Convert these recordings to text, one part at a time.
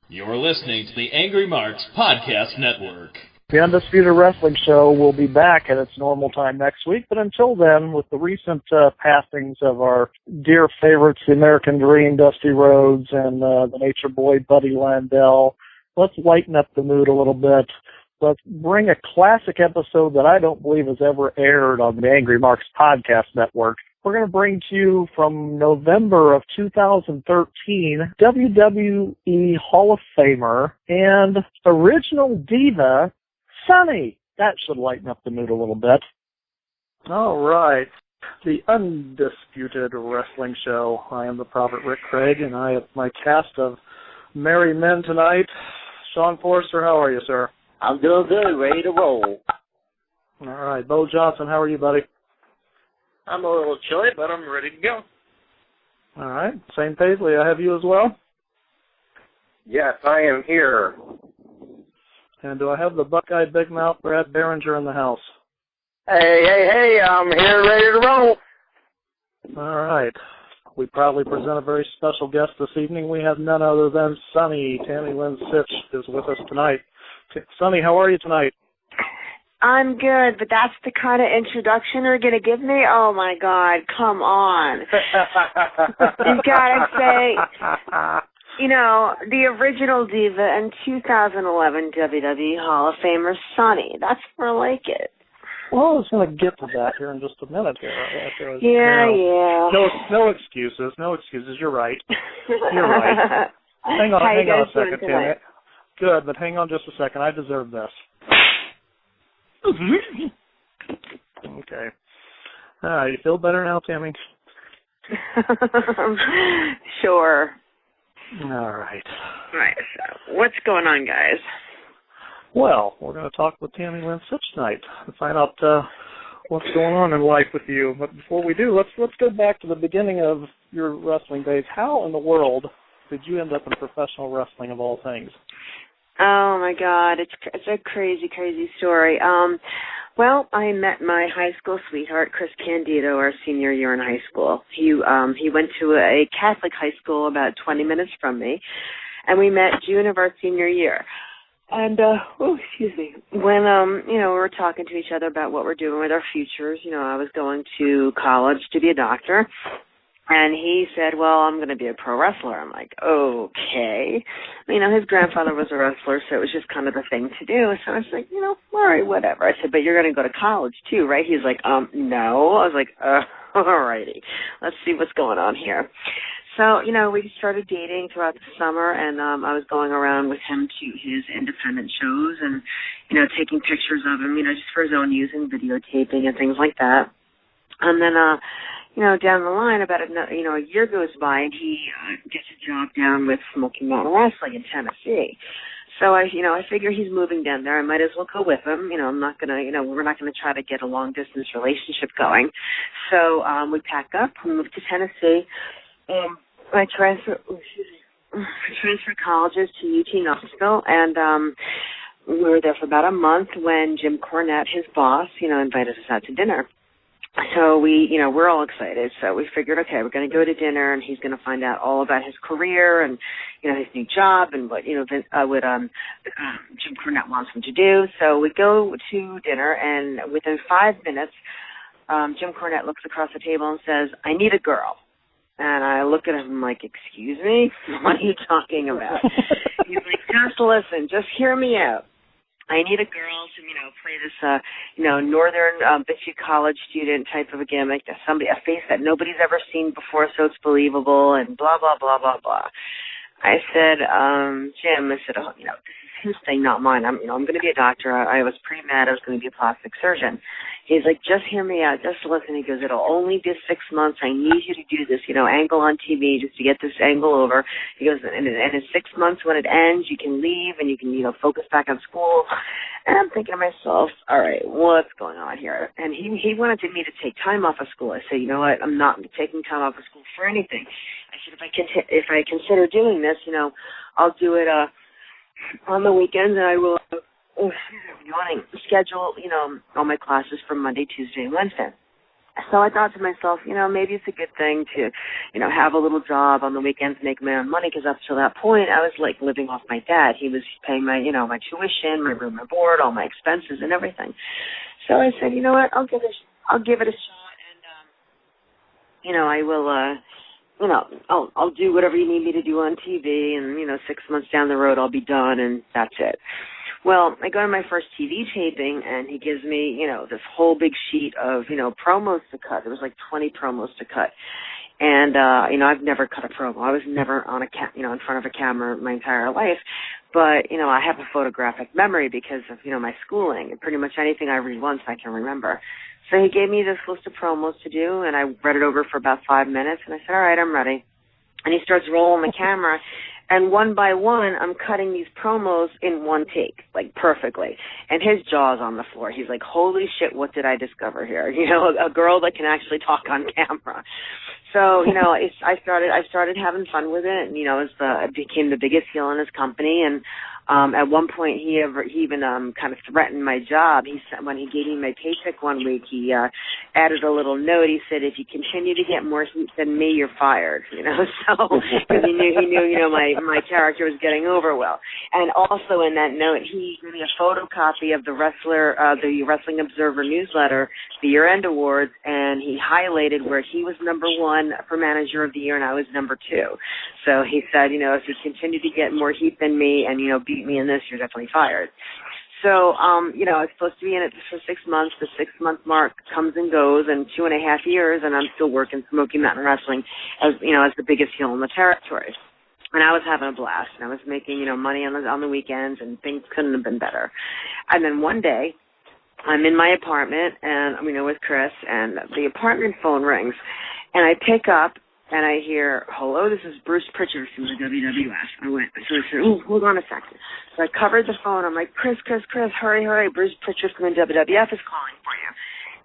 You're listening to the Angry Marks Podcast Network. The Undisputed Wrestling Show will be back at its normal time next week, but until then, with the recent passings of our dear favorites, the American Dream, Dusty Rhodes, and the Nature Boy, Buddy Landell, let's lighten up the mood a little bit. Let's bring a classic episode that I don't believe has ever aired on the Angry Marks Podcast Network. We're going to bring to you from November of 2013, WWE Hall of Famer and original Diva, Sunny. That should lighten up the mood a little bit. All right. The Undisputed Wrestling Show. I am the Prophet Rick Craig, and I have my cast of merry men tonight. Sean Forster, how are you, sir? I'm doing good, ready to roll. All right. Bo Johnson, how are you, buddy? I'm a little chilly, but I'm ready to go. All right. St. Paisley, I have you as well? Yes, I am here. And do I have the Buckeye Big Mouth Brad Behringer in the house? Hey, I'm here ready to roll. All right. We proudly present a very special guest this evening. We have none other than Sunny. Tammy Lynn Sytch is with us tonight. Sunny, how are you tonight? I'm good, but that's the kind of introduction you're going to give me? Oh, my God, come on. You got to say, you know, the original Diva and 2011 WWE Hall of Famer Sunny. That's more like it. Well, I was going to get to that here in just a minute. Yeah. No excuses. No excuses. You're right. You're right. Hang on a second, Tammy. Good, but hang on just a second. I deserve this. Okay. All right, you feel better now, Tammy? Sure. All right. All right, so what's going on, guys? Well, we're going to talk with Tammy Lynn Sytch tonight and find out what's going on in life with you. But before we do, let's go back to the beginning of your wrestling days. How in the world did you end up in professional wrestling of all things? Oh, my God. It's a crazy, crazy story. Well, I met my high school sweetheart, Chris Candido, our senior year in high school. He went to a Catholic high school about 20 minutes from me, and we met June of our senior year. And, excuse me, when, we were talking to each other about what we're doing with our futures, I was going to college to be a doctor. And he said, well, I'm going to be a pro wrestler. I'm like, okay. His grandfather was a wrestler, so it was just kind of the thing to do. So I was like, all right, whatever. I said, but you're going to go to college too, right? He's like, no. I was like, all righty. Let's see what's going on here. So, we started dating throughout the summer, and I was going around with him to his independent shows and, taking pictures of him, just for his own use and videotaping and things like that. And then, down the line, about a year goes by, and he gets a job down with Smoky Mountain Wrestling in Tennessee. So I figure he's moving down there. I might as well go with him. I'm not gonna, we're not gonna try to get a long distance relationship going. So we pack up, we move to Tennessee. I transfer colleges to UT Knoxville, and we were there for about a month when Jim Cornette, his boss, invited us out to dinner. So we're all excited. So we figured, okay, we're going to go to dinner, and he's going to find out all about his career and, his new job and what, Jim Cornette wants him to do. So we go to dinner, and within 5 minutes, Jim Cornette looks across the table and says, I need a girl. And I look at him, I'm like, excuse me? What are you talking about? He's like, just listen, just hear me out. I need a girl to, play this, northern bitchy college student type of a gimmick, a face that nobody's ever seen before, so it's believable, and blah, blah, blah, blah, blah. I said, Jim, this is his thing, not mine. I'm going to be a doctor. I was pretty mad I was going to be a plastic surgeon. He's like, just hear me out, just listen. He goes, it'll only be 6 months. I need you to do this, angle on TV just to get this angle over. He goes, and in 6 months when it ends, you can leave and you can, focus back on school. And I'm thinking to myself, all right, what's going on here? And he wanted me to take time off of school. I said, you know what, I'm not taking time off of school for anything. I said, if I consider doing this, I'll do it on the weekends, and I will schedule, all my classes for Monday, Tuesday, and Wednesday. So I thought to myself, maybe it's a good thing to, have a little job on the weekends, make my own money, because up to that point I was like living off my dad. He was paying my, my tuition, my room and board, all my expenses and everything. So I said, you know what, I'll give it a shot, and I will, I'll do whatever you need me to do on TV, and 6 months down the road I'll be done, and that's it. Well, I go to my first TV taping, and he gives me, this whole big sheet of, promos to cut. There was like 20 promos to cut. And, I've never cut a promo. I was never on in front of a camera my entire life. But, I have a photographic memory because of, my schooling. And pretty much anything I read once I can remember. So he gave me this list of promos to do, and I read it over for about 5 minutes. And I said, all right, I'm ready. And he starts rolling the camera. And one by one, I'm cutting these promos in one take, like perfectly. And his jaw's on the floor. He's like, holy shit, what did I discover here? A girl that can actually talk on camera. So, I started having fun with it, and, I became the biggest heel in his company. And at one point, he even kind of threatened my job. When he gave me my paycheck one week, he added a little note. He said, if you continue to get more heat than me, you're fired. So because he knew, my character was getting over well. And also in that note, he gave me a photocopy of the Wrestling Observer newsletter, the year-end awards, and he highlighted where he was number 1 for Manager of the Year, and I was number 2. So he said, if you continue to get more heat than me and, beat me in this, you're definitely fired. So, I was supposed to be in it for 6 months. The 6-month mark comes and goes, and 2.5 years, and I'm still working Smoky Mountain Wrestling as the biggest heel in the territory. And I was having a blast, and I was making, money on the weekends, and things couldn't have been better. And then one day, I'm in my apartment, and with Chris, and the apartment phone rings, and I pick up, and I hear, hello, this is Bruce Pritchard from the WWF. So I said, oh, hold on a second. So I covered the phone. I'm like, Chris, hurry. Bruce Pritchard from the WWF is calling for you.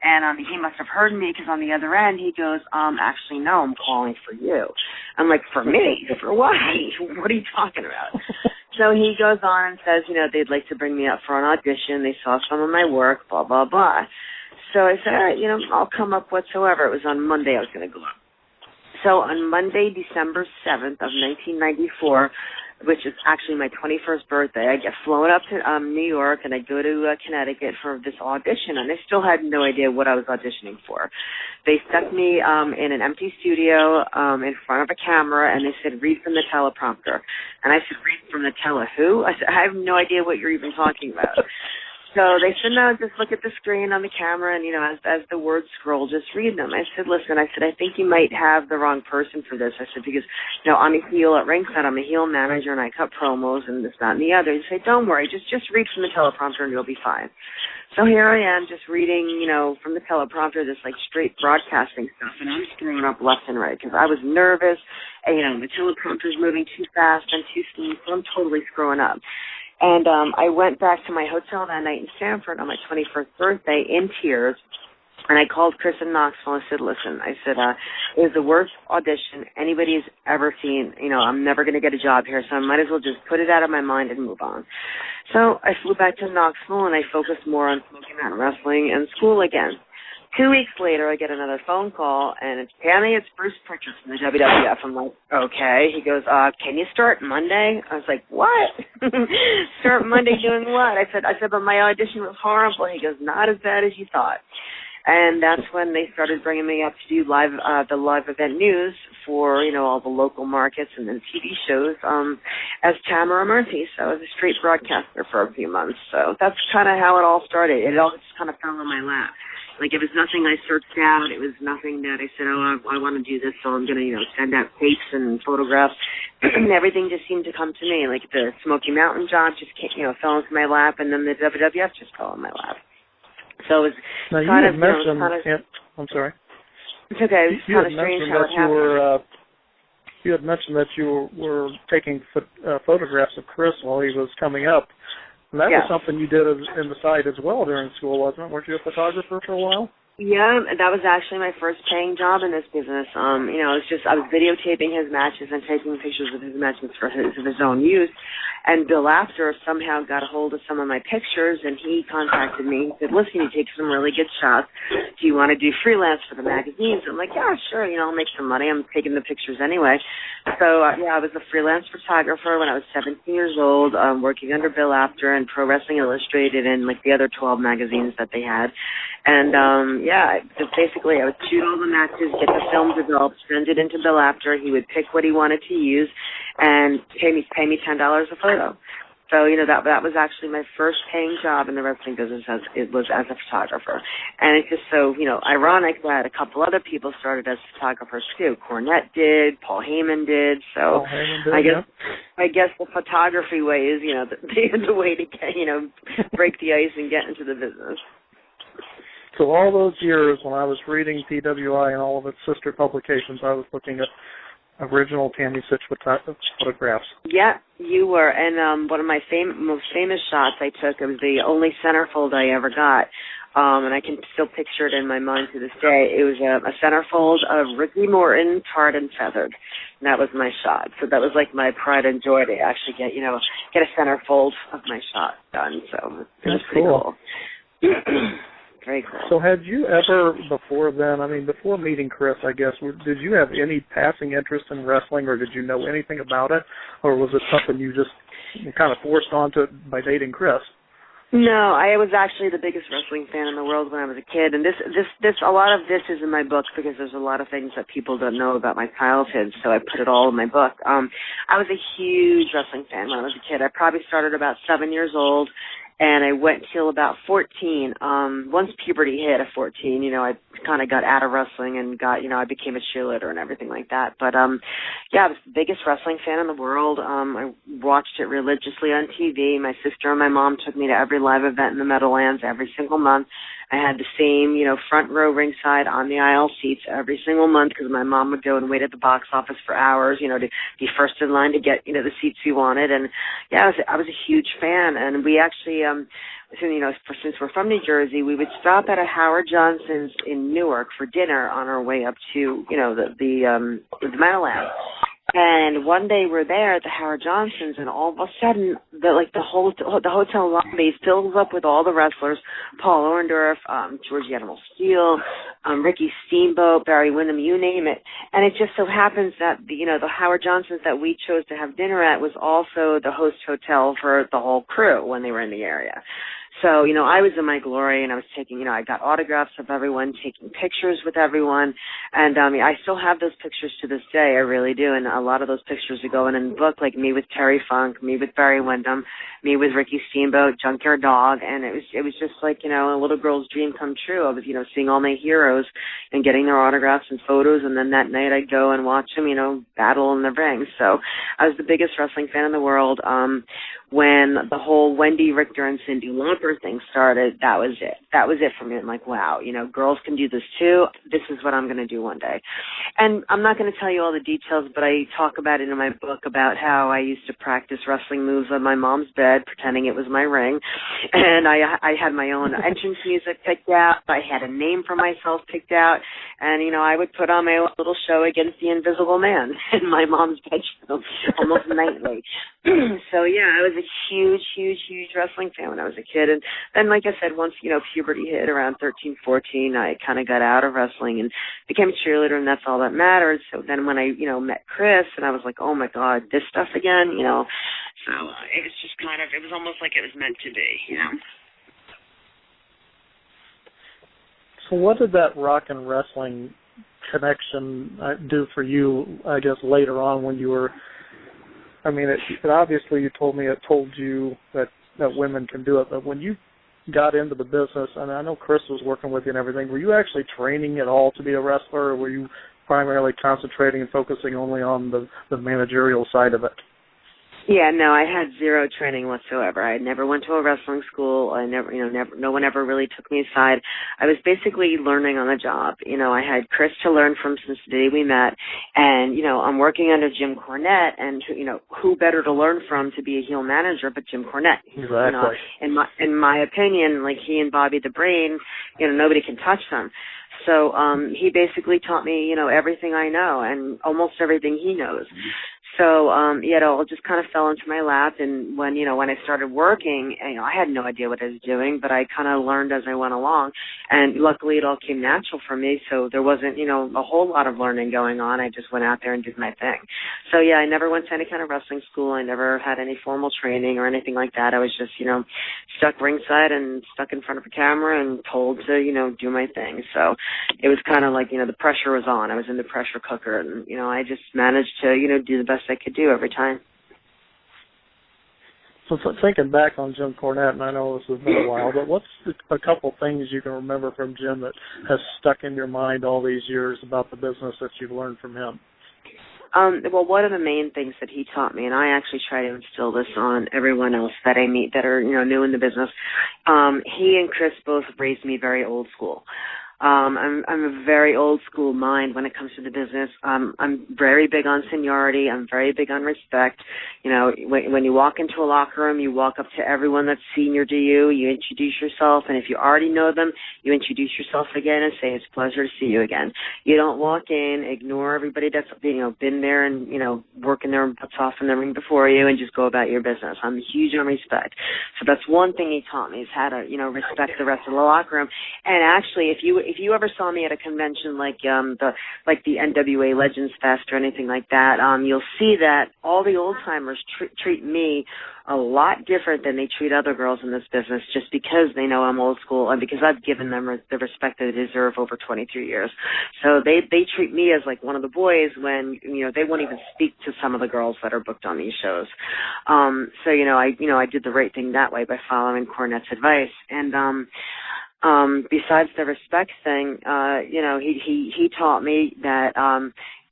And he must have heard me, because on the other end, he goes, actually, no, I'm calling for you. I'm like, for me? For what? What are you talking about? So he goes on and says, they'd like to bring me up for an audition. They saw some of my work, blah, blah, blah. So I said, all right, I'll come up whatsoever. It was on Monday I was going to go up. So on Monday, December 7th of 1994, which is actually my 21st birthday, I get flown up to New York, and I go to Connecticut for this audition, and I still had no idea what I was auditioning for. They stuck me in an empty studio in front of a camera, and they said, read from the teleprompter. And I said, read from the who? I said, I have no idea what you're even talking about. So they said, no, just look at the screen on the camera, and, as the words scroll, just read them. I said, listen, I think you might have the wrong person for this. I said, because, I'm a heel at ringside. I'm a heel manager, and I cut promos and this, that, and the other. They say, don't worry, just read from the teleprompter, and you'll be fine. So here I am just reading, from the teleprompter, this, straight broadcasting stuff, and I'm screwing up left and right because I was nervous, and, the teleprompter's moving too fast and too slow, so I'm totally screwing up. And I went back to my hotel that night in Stamford on my 21st birthday in tears, and I called Chris in Knoxville and I said, listen, it was the worst audition anybody's ever seen. I'm never going to get a job here, so I might as well just put it out of my mind and move on. So I flew back to Knoxville, and I focused more on Smoky Mountain Wrestling and school again. 2 weeks later, I get another phone call, and it's, Tammy, it's Bruce Pritchard from the WWF. I'm like, okay. He goes, can you start Monday? I was like, what? Start Monday doing what? I said, but my audition was horrible. He goes, not as bad as you thought. And that's when they started bringing me up to do the live event news for, all the local markets and then TV shows as Tamara Murphy. So I was a straight broadcaster for a few months. So that's kind of how it all started. It all just kind of fell in my lap. Like, it was nothing I searched out. It was nothing that I said, I want to do this, so I'm going to, send out tapes and photographs. Everything just seemed to come to me. Like, the Smoky Mountain job just fell into my lap, and then the WWF just fell in my lap. So it was now, kind of, I'm sorry. It's okay. It was kind of strange how it happened. You had mentioned that you were taking photographs of Chris while he was coming up. And that was something you did in the side as well during school, wasn't it? Weren't you a photographer for a while? Yeah, that was actually my first paying job in this business. I was videotaping his matches and taking pictures of his matches for his own use. And Bill Apter somehow got a hold of some of my pictures, and he contacted me. He said, listen, you take some really good shots. Do you want to do freelance for the magazines? I'm like, yeah, sure, I'll make some money. I'm taking the pictures anyway. So, I was a freelance photographer when I was 17 years old, working under Bill Apter and Pro Wrestling Illustrated and, like, the other 12 magazines that they had. And, just basically I would shoot all the matches, get the film developed, send it into Bill Apter. He would pick what he wanted to use and pay me $10 a photo. So, that was actually my first paying job in the wrestling business as a photographer. And it's just so, ironic that a couple other people started as photographers too. Cornette did, Paul Heyman did. So I guess the photography way is, the way to get, break the ice and get into the business. So all those years when I was reading PWI and all of its sister publications, I was looking at original Tammy Sytch photographs. Yeah, you were. And one of my most famous shots I took, it was the only centerfold I ever got, and I can still picture it in my mind to this day. It was a centerfold of Ricky Morton, tarred and feathered. And that was my shot. So that was like my pride and joy to actually get a centerfold of my shot done. So it was pretty cool. Very cool. So had you ever, before meeting Chris, I guess, did you have any passing interest in wrestling, or did you know anything about it, or was it something you just kind of forced onto it by dating Chris? No, I was actually the biggest wrestling fan in the world when I was a kid, and a lot of this is in my book because there's a lot of things that people don't know about my childhood, so I put it all in my book. I was a huge wrestling fan when I was a kid. I probably started about 7 years old, and I went till about 14. Once puberty hit at 14, I kind of got out of wrestling and I became a cheerleader and everything like that. But, I was the biggest wrestling fan in the world. I watched it religiously on TV. My sister and my mom took me to every live event in the Meadowlands every single month. I had the same, front row ringside on the aisle seats every single month because my mom would go and wait at the box office for hours, to be first in line to get, the seats we wanted. And, I was a huge fan. And we actually, since we're from New Jersey, we would stop at a Howard Johnson's in Newark for dinner on our way up to, the Meadowlands. And one day we're there at the Howard Johnson's, and all of a sudden, the hotel lobby fills up with all the wrestlers: Paul Orndorff, Georgie Animal Steele, Ricky Steamboat, Barry Windham, you name it. And it just so happens that the Howard Johnson's that we chose to have dinner at was also the host hotel for the whole crew when they were in the area. So, I was in my glory, and I was taking, I got autographs of everyone, taking pictures with everyone, and I still have those pictures to this day, I really do, and a lot of those pictures are going in the book, like me with Terry Funk, me with Barry Windham, me with Ricky Steamboat, Junkyard Dog, and it was just like, a little girl's dream come true. I was, seeing all my heroes and getting their autographs and photos, and then that night I'd go and watch them, battle in the ring. So I was the biggest wrestling fan in the world. When the whole Wendy Richter and Cyndi Lauper thing started, that was it. That was it for me. I'm like, wow, girls can do this too. This is what I'm going to do one day. And I'm not going to tell you all the details, but I talk about it in my book about how I used to practice wrestling moves on my mom's bed, pretending it was my ring. And I had my own entrance music picked out. I had a name for myself picked out. And, I would put on my own little show against the Invisible Man in my mom's bedroom almost nightly. So, I was a huge, huge, huge wrestling fan when I was a kid. And then, like I said, once, puberty hit around 13, 14, I kind of got out of wrestling and became a cheerleader, and that's all that mattered. So then when I, met Chris, and I was like, oh, my God, this stuff again, So it was just it was almost like it was meant to be, So what did that rock and wrestling connection do for you, I guess, later on when you were, it obviously you told me it told you that women can do it, but when you got into the business, and I know Chris was working with you and everything, were you actually training at all to be a wrestler, or were you primarily concentrating and focusing only on the managerial side of it? Yeah, no, I had zero training whatsoever. I never went to a wrestling school. I never, no one ever really took me aside. I was basically learning on the job. I had Chris to learn from since the day we met, and, I'm working under Jim Cornette, and, who better to learn from to be a heel manager but Jim Cornette? Exactly. In my opinion, like he and Bobby the Brain, nobody can touch them. So he basically taught me, everything I know and almost everything he knows. So, it all just kind of fell into my lap. And when I started working, I had no idea what I was doing, but I kind of learned as I went along. And luckily it all came natural for me. So there wasn't, a whole lot of learning going on. I just went out there and did my thing. So yeah, I never went to any kind of wrestling school. I never had any formal training or anything like that. I was just, stuck ringside and stuck in front of a camera and told to, do my thing. So it was kind of like, the pressure was on. I was in the pressure cooker, and, I just managed to, do the best I could do every time. So thinking back on Jim Cornette, and I know this has been a while, but what's a couple things you can remember from Jim that has stuck in your mind all these years about the business that you've learned from him? Well, one of the main things that he taught me, and I actually try to instill this on everyone else that I meet that are, new in the business, he and Chris both raised me very old school. I'm a very old school mind when it comes to the business. I'm very big on seniority. I'm very big on respect. When you walk into a locker room, you walk up to everyone that's senior to you. You introduce yourself, and if you already know them, you introduce yourself again and say, it's a pleasure to see you again. You don't walk in, ignore everybody that's, been there and, working their butts off in the ring before you and just go about your business. I'm huge on respect. So that's one thing he taught me, is how to, respect the rest of the locker room. And actually, if you ever saw me at a convention like the NWA Legends Fest or anything like that, you'll see that all the old timers treat me a lot different than they treat other girls in this business, just because they know I'm old school and because I've given them the respect that they deserve over 23 years. So they treat me as like one of the boys when they won't even speak to some of the girls that are booked on these shows. So I did the right thing that way by following Cornette's advice. And besides the respect thing, he taught me that,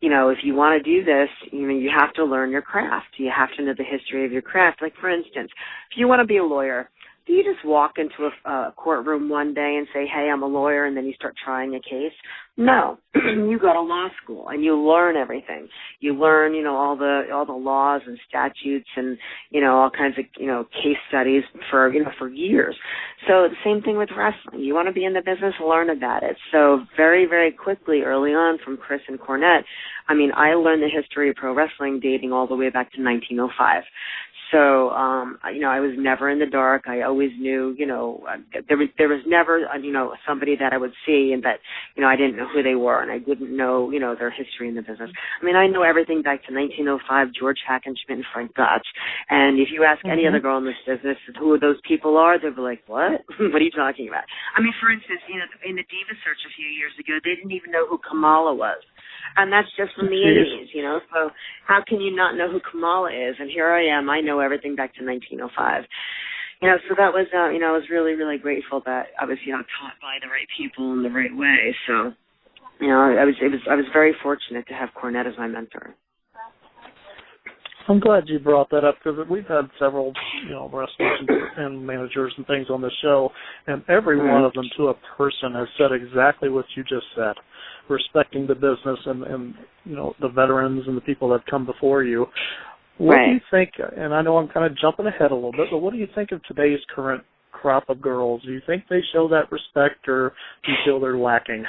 if you want to do this, you have to learn your craft. You have to know the history of your craft. Like, for instance, if you want to be a lawyer, do you just walk into a courtroom one day and say, hey, I'm a lawyer, and then you start trying a case? No. You go to law school and you learn everything. You learn, all the laws and statutes and, all kinds of, case studies for years. So the same thing with wrestling. You want to be in the business, learn about it. So very, very quickly early on from Chris and Cornette, I learned the history of pro wrestling dating all the way back to 1905. So, I was never in the dark. I always knew, there was never, somebody that I would see and that, I didn't know who they were and I didn't know, their history in the business. I know everything back to 1905, George Hackenschmidt and Frank Gotch. And if you ask any other girl in this business who those people are, they'll be like, what? What are you talking about? For instance, in the Diva search a few years ago, they didn't even know who Kamala was. And that's just from the 80s, so how can you not know who Kamala is? And here I am, I know everything back to 1905. So that was, I was really, really grateful that I was, taught by the right people in the right way. So, I was very fortunate to have Cornette as my mentor. I'm glad you brought that up because we've had several, wrestlers and managers and things on the show, and every one of them to a person has said exactly what you just said, respecting the business and the veterans and the people that come before you. What do you think, and I know I'm kind of jumping ahead a little bit, but what do you think of today's current crop of girls? Do you think they show that respect, or do you feel they're lacking?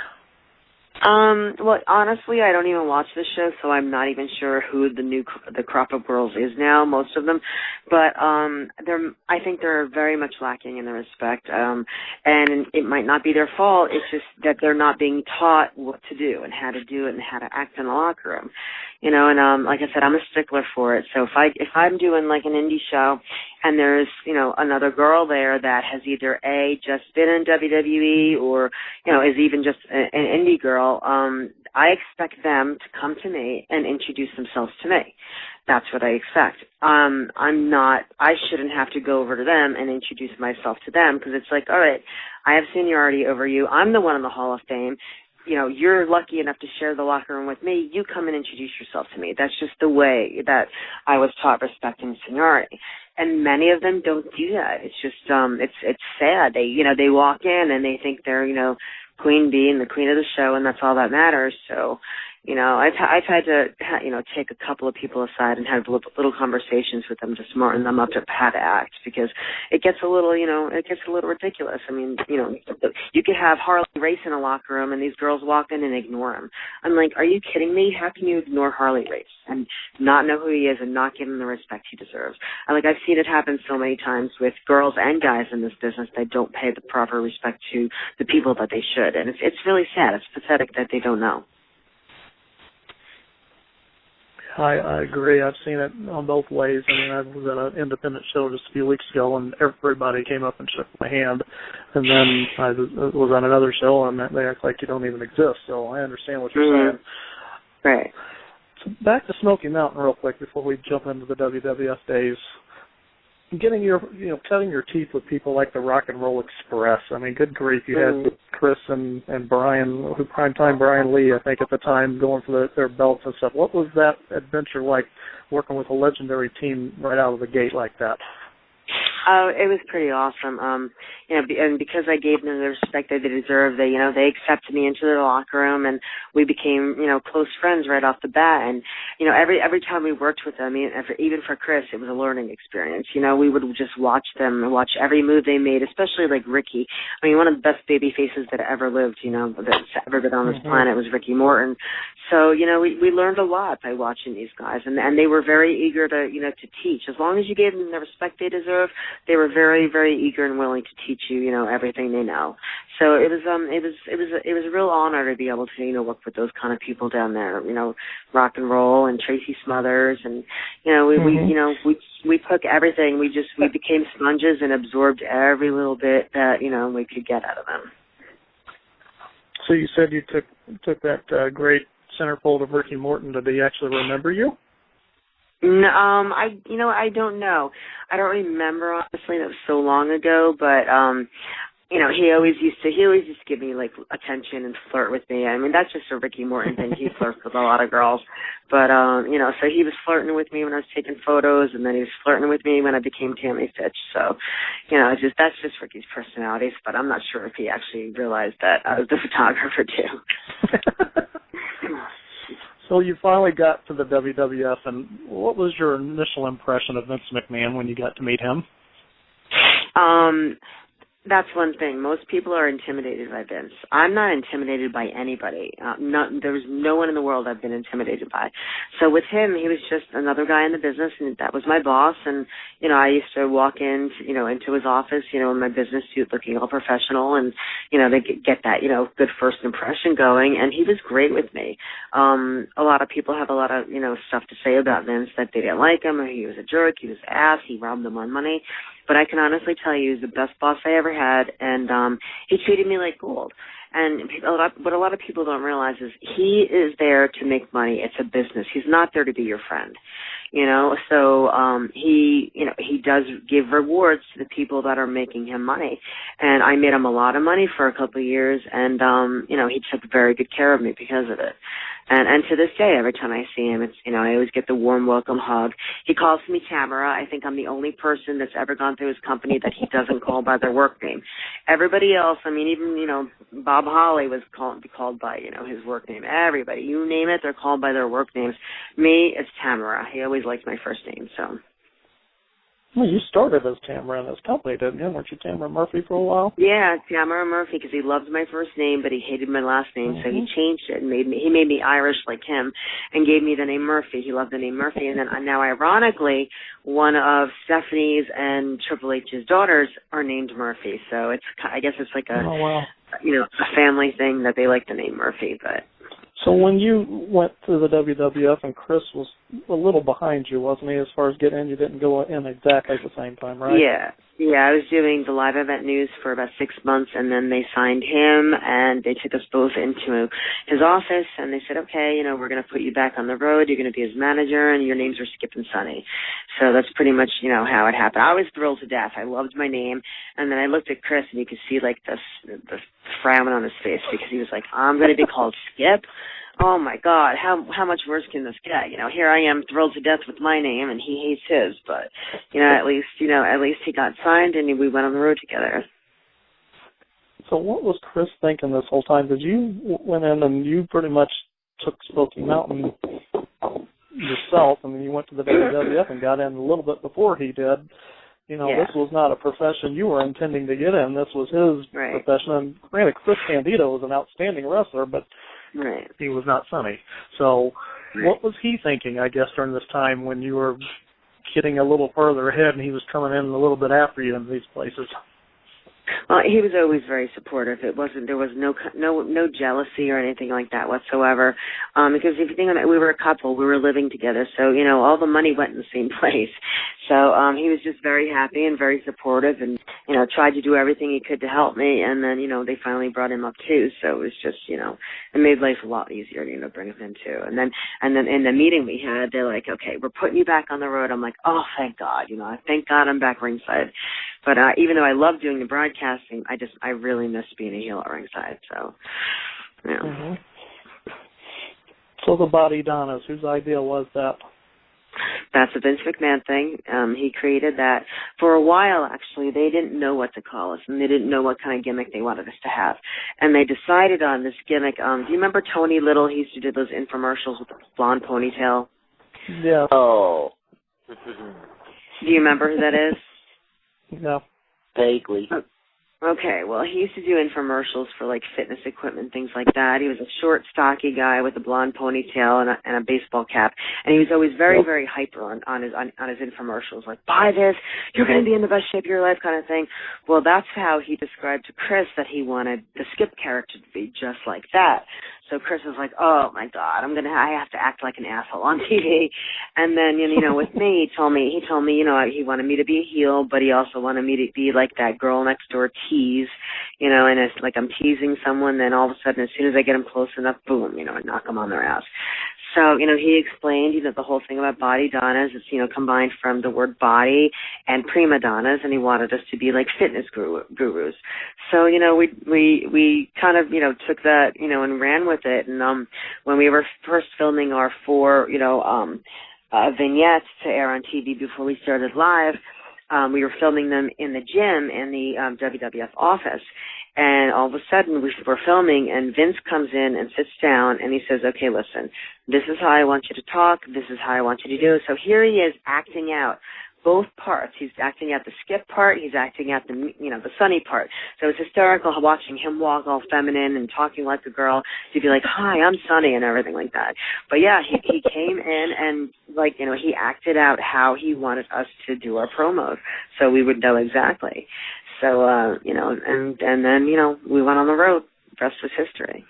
Well, honestly, I don't even watch this show, so I'm not even sure who the crop of girls is now, most of them. But I think they're very much lacking in the respect. And it might not be their fault. It's just that they're not being taught what to do and how to do it and how to act in the locker room. And like I said, I'm a stickler for it. So if I'm doing like an indie show and there's, another girl there that has either just been in WWE or, is even just an indie girl, I expect them to come to me and introduce themselves to me. That's what I expect. I shouldn't have to go over to them and introduce myself to them because it's like, all right, I have seniority over you. I'm the one in the Hall of Fame. You're lucky enough to share the locker room with me. You come and introduce yourself to me. That's just the way that I was taught respect and seniority. And many of them don't do that. It's just, it's sad. They walk in and they think they're, Queen Bee and the queen of the show, and that's all that matters. So, You know, I've had to, take a couple of people aside and have little conversations with them to smarten them up to how to act, because it gets a little, ridiculous. I mean, you could have Harley Race in a locker room and these girls walk in and ignore him. I'm like, are you kidding me? How can you ignore Harley Race and not know who he is and not give him the respect he deserves? I've seen it happen so many times with girls and guys in this business that don't pay the proper respect to the people that they should. And it's really sad. It's pathetic that they don't know. I agree. I've seen it on both ways. I mean, I was at an independent show just a few weeks ago, and everybody came up and shook my hand. And then I was on another show, and they act like you don't even exist. So I understand what you're saying. Right. So back to Smoky Mountain real quick before we jump into the WWF days. Getting cutting your teeth with people like the Rock and Roll Express. I mean, good grief, you had Chris and Brian, primetime Brian Lee, I think at the time, going for their belts and stuff. What was that adventure like, working with a legendary team right out of the gate like that? It was pretty awesome. And because I gave them the respect that they deserved, they accepted me into their locker room, and we became, close friends right off the bat. And, every time we worked with them, even for Chris, it was a learning experience. We would just watch them and watch every move they made, especially like Ricky. I mean, one of the best baby faces that ever lived, that's ever been on this planet was Ricky Morton. So, we learned a lot by watching these guys, and they were very eager to, to teach. As long as you gave them the respect they deserve, they were very, very eager and willing to teach you, everything they know. So it was a real honor to be able to, work with those kind of people down there, Rock and Roll and Tracy Smothers, and we took everything. We became sponges and absorbed every little bit that we could get out of them. So you said you took that great centerfold of Ricky Morton. Did he actually remember you? No, I don't know. I don't remember, honestly. That was so long ago, but he always used to give me like attention and flirt with me. I mean, that's just a Ricky Morton thing. He flirts with a lot of girls, but so he was flirting with me when I was taking photos, and then he was flirting with me when I became Tammy Sytch. So, that's just Ricky's personalities. But I'm not sure if he actually realized that I was the photographer too. So you finally got to the WWF, and what was your initial impression of Vince McMahon when you got to meet him? That's one thing. Most people are intimidated by Vince. I'm not intimidated by anybody. There was no one in the world I've been intimidated by. So with him, he was just another guy in the business, and that was my boss. And, I used to walk in, into his office, in my business suit looking all professional, and, they get that, good first impression going. And he was great with me. A lot of people have a lot of, stuff to say about Vince, that they didn't like him, or he was a jerk, he was an ass, he robbed them on money. But I can honestly tell you, he's the best boss I ever had, and he treated me like gold. And what a lot of people don't realize is he is there to make money. It's a business. He's not there to be your friend, So he does give rewards to the people that are making him money. And I made him a lot of money for a couple of years, and he took very good care of me because of it. And to this day, every time I see him, it's, I always get the warm welcome hug. He calls me Tamara. I think I'm the only person that's ever gone through his company that he doesn't call by their work name. Everybody else, I mean, even, Bob Holly was called by, his work name. Everybody, you name it, they're called by their work names. Me, it's Tamara. He always liked my first name, so. Well, you started as Tamara in this company, didn't you? Weren't you Tamara Murphy for a while? Yeah, Tamara Murphy, because he loved my first name, but he hated my last name, so he changed it and he made me Irish like him, and gave me the name Murphy. He loved the name Murphy, and then now, ironically, one of Stephanie's and Triple H's daughters are named Murphy. So I guess it's like a family thing that they like the name Murphy, but. So when you went to the WWF, and Chris was a little behind you, wasn't he, as far as getting in? You didn't go in exactly at the same time, right? Yeah. I was doing the live event news for about 6 months, and then they signed him, and they took us both into his office, and they said, okay, we're going to put you back on the road. You're going to be his manager, and your names are Skip and Sonny. So that's pretty much, how it happened. I was thrilled to death. I loved my name, and then I looked at Chris, and you could see, like, the frown on his face, because he was like, I'm going to be called Skip? Oh my God, how much worse can this get? Here I am thrilled to death with my name, and he hates his, but at least he got signed, and we went on the road together. So what was Chris thinking this whole time? Because you went in and you pretty much took Smoky Mountain yourself. I mean, you went to the WWF and got in a little bit before he did. You know, This was not a profession you were intending to get in. This was his profession. And granted, Chris Candido was an outstanding wrestler, but he was not Sonny. So what was he thinking, I guess, during this time when you were getting a little further ahead and he was coming in a little bit after you in these places? Well, he was always very supportive. There was no jealousy or anything like that whatsoever. Because if you think about it, we were a couple, we were living together, so you know all the money went in the same place. So he was just very happy and very supportive, and you know tried to do everything he could to help me. And then you know they finally brought him up too, so it was just it made life a lot easier to bring him in too. And then in the meeting we had, they're like, okay, we're putting you back on the road. I'm like, oh thank God, thank God I'm back ringside. But even though I love doing the broadcasting, I really miss being a heel at ringside. So, yeah. Mm-hmm. So the Body Donnas, whose idea was that? That's a Vince McMahon thing. He created that. For a while, actually, they didn't know what to call us, and they didn't know what kind of gimmick they wanted us to have. And they decided on this gimmick. Do you remember Tony Little? He used to do those infomercials with the blonde ponytail. Yeah. Oh. Do you remember who that is? No. Vaguely. Okay, well, he used to do infomercials for, like, fitness equipment, things like that. He was a short, stocky guy with a blonde ponytail and a baseball cap. And he was always very, very hyper on his infomercials, like, buy this, you're going to be in the best shape of your life kind of thing. Well, that's how he described to Chris that he wanted the Skip character to be just like that. So Chris was like, oh, my God, I have to act like an asshole on TV. And then, with me, he told me, he wanted me to be a heel, but he also wanted me to be like that girl next door tease, and it's like I'm teasing someone, then all of a sudden, as soon as I get them close enough, boom, I knock them on their ass. So, he explained, the whole thing about Body Donnas is, combined from the word body and prima donnas, and he wanted us to be like fitness gurus. So, we kind of, took that, and ran with it. And when we were first filming our 4, vignettes to air on TV before we started live, we were filming them in the gym in the WWF office. And all of a sudden, we're filming, and Vince comes in and sits down, and he says, okay, listen, this is how I want you to talk. This is how I want you to do it. So here he is acting out both parts. He's acting out the Skip part. He's acting out the Sonny part. So it's hysterical watching him walk all feminine and talking like a girl to be like, hi, I'm Sonny and everything like that. But yeah, he came in and he acted out how he wanted us to do our promos so we would know exactly. So, and then, we went on the road. The rest was history.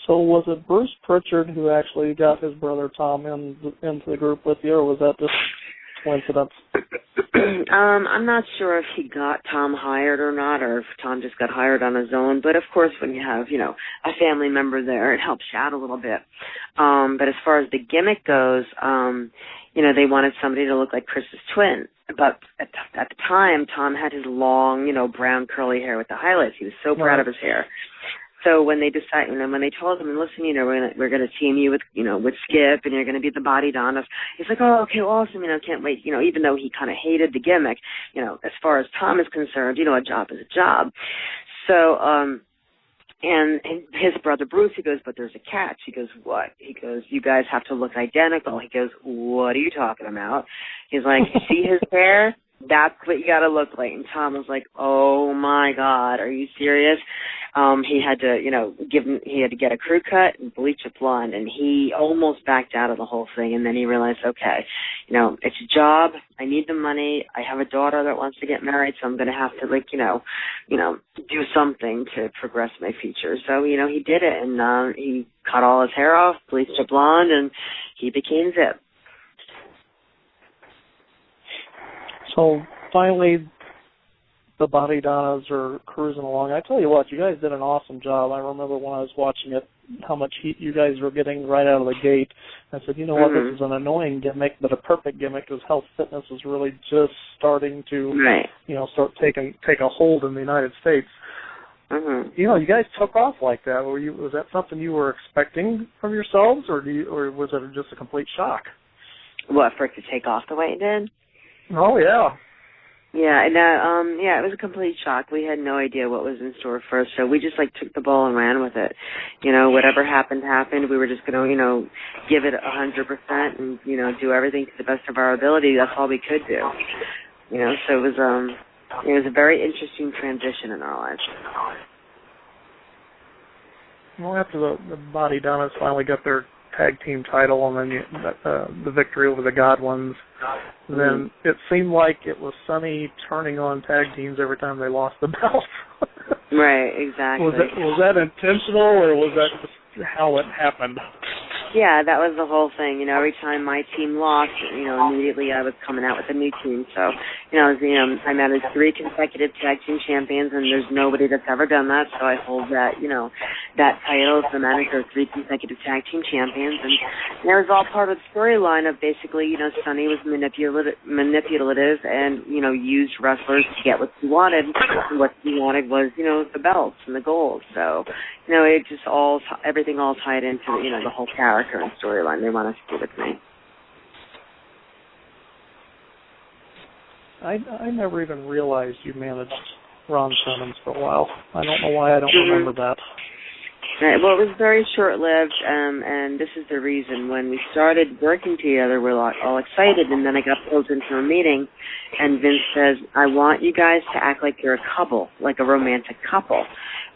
So was it Bruce Pritchard who actually got his brother Tom into the group with you, or was that just coincidence? I'm not sure if he got Tom hired or not, or if Tom just got hired on his own. But, of course, when you have, a family member there, it helps you out a little bit. But as far as the gimmick goes, they wanted somebody to look like Chris's twin. But at the time, Tom had his long, brown curly hair with the highlights. He was so proud of his hair. So when they decided, when they told him, listen, we're gonna team you with, with Skip, and you're gonna be the Body Donnas, he's like, oh, okay, awesome, can't wait. Even though he kind of hated the gimmick, as far as Tom is concerned, a job is a job. So, and his brother Bruce, he goes, but there's a catch. He goes, what? He goes, you guys have to look identical. He goes, what are you talking about? He's like, see his hair? That's what you got to look like. And Tom was like, oh my God, are you serious? He had to, he had to get a crew cut and bleach it blonde, and he almost backed out of the whole thing. And then he realized, okay, it's a job. I need the money. I have a daughter that wants to get married, so I'm going to have to, do something to progress my future. So, he did it, and he cut all his hair off, bleached it blonde, and he became Zip. So finally, the Body Donnas are cruising along. I tell you what, you guys did an awesome job. I remember when I was watching it, how much heat you guys were getting right out of the gate. I said, what, this is an annoying gimmick, but a perfect gimmick, because health fitness is really just starting to, start take a hold in the United States. Mm-hmm. You guys took off like that. Was that something you were expecting from yourselves, or was it just a complete shock? What, for it to take off the way it did? Oh, yeah. Yeah, and it was a complete shock. We had no idea what was in store for us, so we just took the ball and ran with it. Whatever happened. We were just gonna, give it 100% and do everything to the best of our ability. That's all we could do. So it was a very interesting transition in our lives. Well, after the Body Donuts finally got their tag team title and then the victory over the Godwins, then it seemed like it was Sunny turning on tag teams every time they lost the belt. Right, exactly. Was that intentional, or was that just how it happened? Yeah, that was the whole thing. Every time my team lost, immediately I was coming out with a new team. So, I managed 3 consecutive tag team champions, and there's nobody that's ever done that. So I hold that, that title as the manager of 3 consecutive tag team champions. And it was all part of the storyline of basically, Sonny was manipulative and, used wrestlers to get what he wanted. And what he wanted was, the belts and the gold. So, it just everything all tied into, the whole character and storyline they want us to do with me. I never even realized you managed Ron Simmons for a while. I don't know why I don't remember that. Right. Well, it was very short-lived, and this is the reason. When we started working together, we were all excited, and then I got pulled into a meeting, and Vince says, I want you guys to act like you're a couple, like a romantic couple.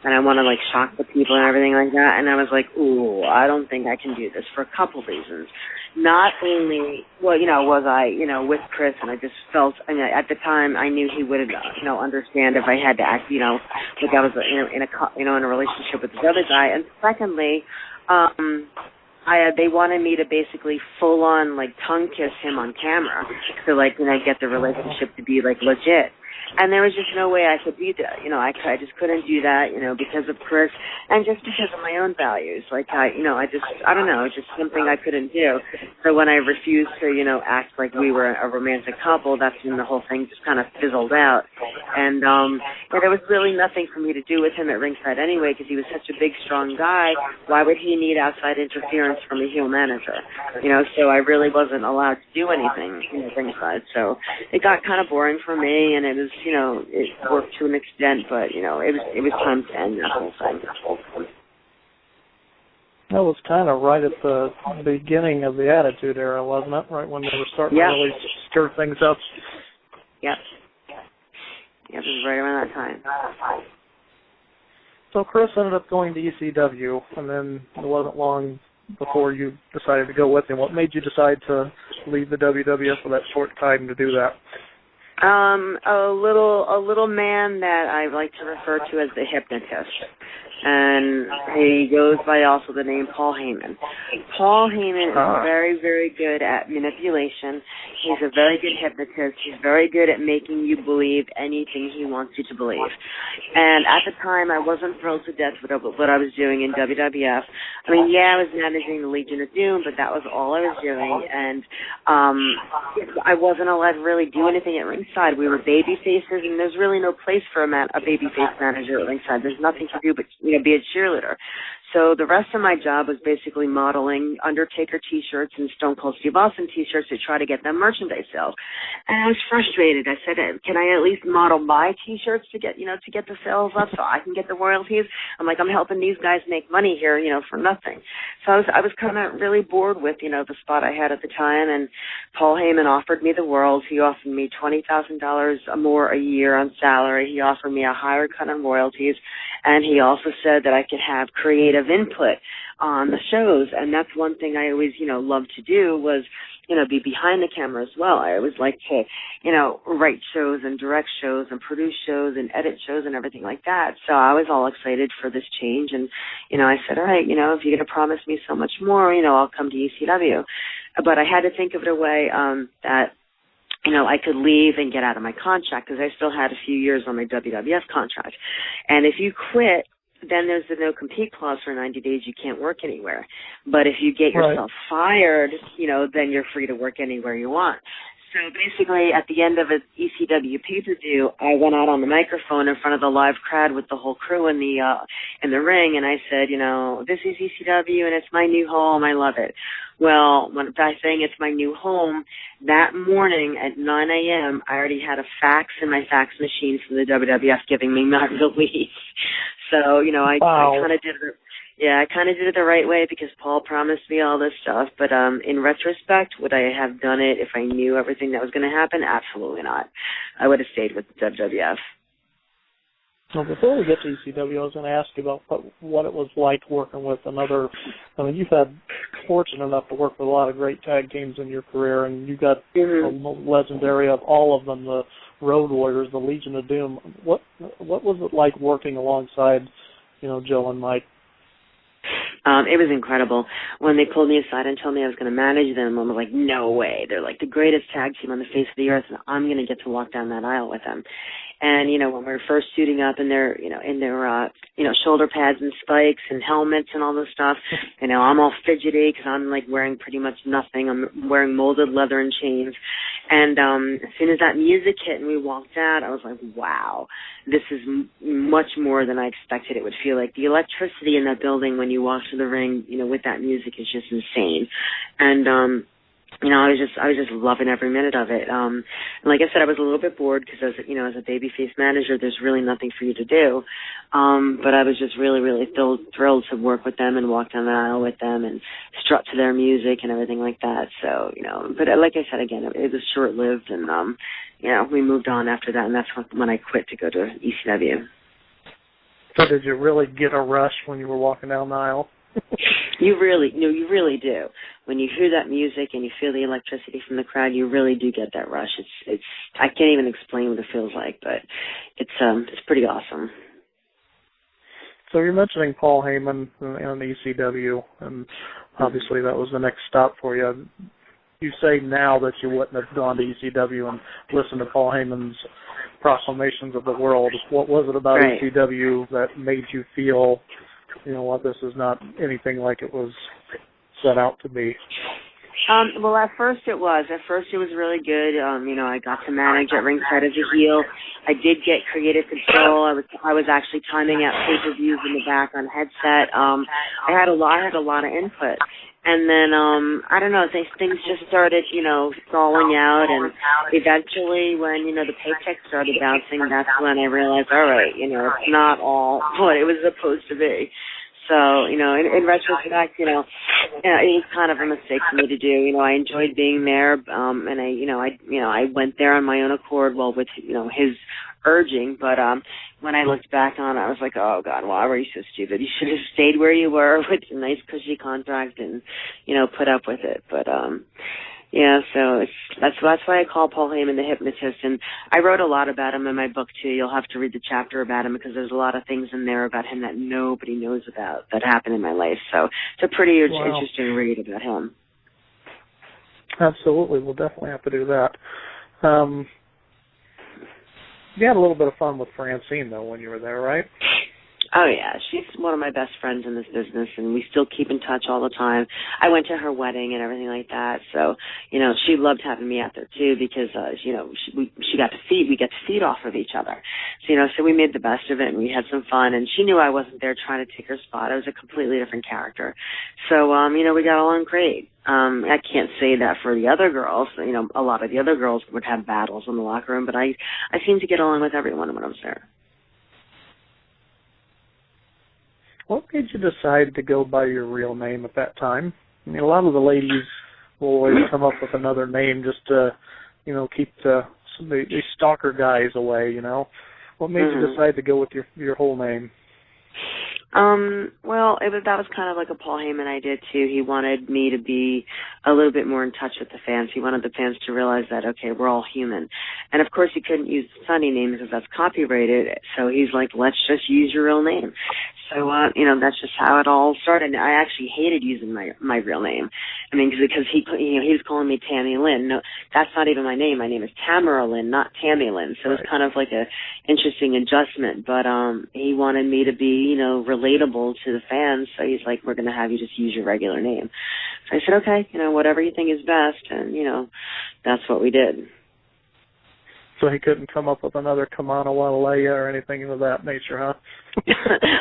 And I want to, shock the people and everything like that. And I was like, ooh, I don't think I can do this for a couple reasons. Not only, was I, with Chris, and I just felt, at the time I knew he wouldn't, understand if I had to act, like I was, in a relationship with this other guy. And secondly, they wanted me to basically full on tongue kiss him on camera to get the relationship to be legit. And there was just no way I could do that. I just couldn't do that, because of Chris and just because of my own values. I don't know, it's just something I couldn't do. So when I refused to, act like we were a romantic couple, that's when the whole thing just kind of fizzled out. And there was really nothing for me to do with him at ringside anyway, because he was such a big, strong guy. Why would he need outside interference from a heel manager? So I really wasn't allowed to do anything at ringside. So it got kind of boring for me, and it was, it worked to an extent, but, it was time to end that whole thing. That was kind of right at the beginning of the Attitude Era, wasn't it? Right when they were starting to really stir things up. Yep. It was right around that time. So Chris ended up going to ECW, and then it wasn't long before you decided to go with him. What made you decide to leave the WWF for that short time to do that? A little man that I like to refer to as the hypnotist. And he goes by also the name Paul Heyman. Paul Heyman is very, very good at manipulation. He's a very good hypnotist. He's very good at making you believe anything he wants you to believe. And at the time, I wasn't thrilled to death with what I was doing in WWF. I mean, I was managing the Legion of Doom, but that was all I was doing. And I wasn't allowed to really do anything at ringside. We were baby faces, and there's really no place for a baby face manager at ringside. There's nothing to do but be a cheerleader. So the rest of my job was basically modeling Undertaker T-shirts and Stone Cold Steve Austin T-shirts to try to get them merchandise sales. And I was frustrated. I said, can I at least model my T-shirts to get the sales up so I can get the royalties? I'm helping these guys make money here, for nothing. So I was kind of really bored with, the spot I had at the time. And Paul Heyman offered me the world. He offered me $20,000 more a year on salary. He offered me a higher cut on royalties. And he also said that I could have creative input on the shows. And that's one thing I always, loved to do was, be behind the camera as well. I always like to, write shows and direct shows and produce shows and edit shows and everything like that. So I was all excited for this change. And, I said, all right, if you're going to promise me so much more, I'll come to ECW. But I had to think of it a way that I could leave and get out of my contract because I still had a few years on my WWF contract. And if you quit, then there's the no-compete clause for 90 days. You can't work anywhere. But if you get yourself fired, then you're free to work anywhere you want. So basically, at the end of an ECW pay-per-view, I went out on the microphone in front of the live crowd with the whole crew in the ring, and I said, this is ECW, and it's my new home. I love it. Well, when I saying it's my new home, that morning at 9 a.m., I already had a fax in my fax machine from the WWF giving me my release. So, you know, I kind of did it. Yeah, I kind of did it the right way because Paul promised me all this stuff. But in retrospect, would I have done it if I knew everything that was going to happen? Absolutely not. I would have stayed with the WWF. Well, before we get to ECW, I was going to ask you about what it was like working with another. I mean, you've had fortunate enough to work with a lot of great tag teams in your career, and you got the legendary of all of them, the Road Warriors, the Legion of Doom. What was it like working alongside, you know, Joe and Mike? It was incredible. When they pulled me aside and told me I was going to manage them, I was like, no way. They're like the greatest tag team on the face of the earth, and I'm going to get to walk down that aisle with them. And, you know, when we were first suiting up in their, shoulder pads and spikes and helmets and all this stuff, you know, I'm all fidgety because I'm, like, wearing pretty much nothing. I'm wearing molded leather and chains. And as soon as that music hit and we walked out, I was like, wow, this is much more than I expected it would feel like. The electricity in that building when you walk to the ring, you know, with that music is just insane. And, you know, I was just loving every minute of it. And like I said, I was a little bit bored because as a babyface manager, there's really nothing for you to do. But I was just really, really thrilled to work with them and walk down the aisle with them and strut to their music and everything like that. So, you know, but like I said, again, it was short-lived and, you know, we moved on after that, and that's when I quit to go to ECW. So did you really get a rush when you were walking down the aisle? You really do. When you hear that music and you feel the electricity from the crowd, you really do get that rush. It's I can't even explain what it feels like, but it's pretty awesome. So you're mentioning Paul Heyman and ECW, and obviously that was the next stop for you. You say now that you wouldn't have gone to ECW and listened to Paul Heyman's proclamations of the world. What was it about ECW that made you feel, you know what, this is not anything like it was set out to be? Well, at first it was really good. You know, I got to manage at ringside as a heel. I did get creative control. I was actually timing out pay-per-views in the back on headset. I had a lot of input. And then, I don't know, things just started, you know, stalling out, and eventually when, you know, the paycheck started bouncing, that's when I realized, all right, you know, it's not all what it was supposed to be. So, you know, in retrospect, you know, it was kind of a mistake for me to do. You know, I enjoyed being there, and I went there on my own accord, well, with, you know, his urging, but when I looked back on it, I was like, oh God, why were you so stupid? You should have stayed where you were with a nice cushy contract and, you know, put up with it. But yeah, so that's why I call Paul Heyman the hypnotist, and I wrote a lot about him in my book too. You'll have to read the chapter about him because there's a lot of things in there about him that nobody knows about that happened in my life. So it's a pretty interesting read about him. Absolutely, we'll definitely have to do that. You had a little bit of fun with Francine, though, when you were there, right? Oh, yeah. She's one of my best friends in this business, and we still keep in touch all the time. I went to her wedding and everything like that, so, you know, she loved having me out there, too, because, you know, we get to feed off of each other. So, you know, so we made the best of it, and we had some fun, and she knew I wasn't there trying to take her spot. I was a completely different character. So, you know, we got along great. I can't say that for the other girls. You know, a lot of the other girls would have battles in the locker room, but I seemed to get along with everyone when I was there. What made you decide to go by your real name at that time? I mean, a lot of the ladies will always come up with another name just to, you know, keep the stalker guys away, you know. What made you decide to go with your whole name? Well, that was kind of like a Paul Heyman idea too. He wanted me to be a little bit more in touch with the fans. He wanted the fans to realize that, okay, we're all human. And of course he couldn't use the Sunny name because that's copyrighted. So he's like, let's just use your real name. So, you know, that's just how it all started. And I actually hated using my real name. I mean, because he was calling me Tammy Lynn. No, that's not even my name. My name is Tamara Lynn, not Tammy Lynn. So it was kind of like a interesting adjustment. But he wanted me to be, you know, relatable to the fans. So he's like, we're going to have you just use your regular name. So I said, okay, you know, whatever you think is best. And, you know, that's what we did. So he couldn't come up with another Kamana Wanalea or anything of that nature, huh?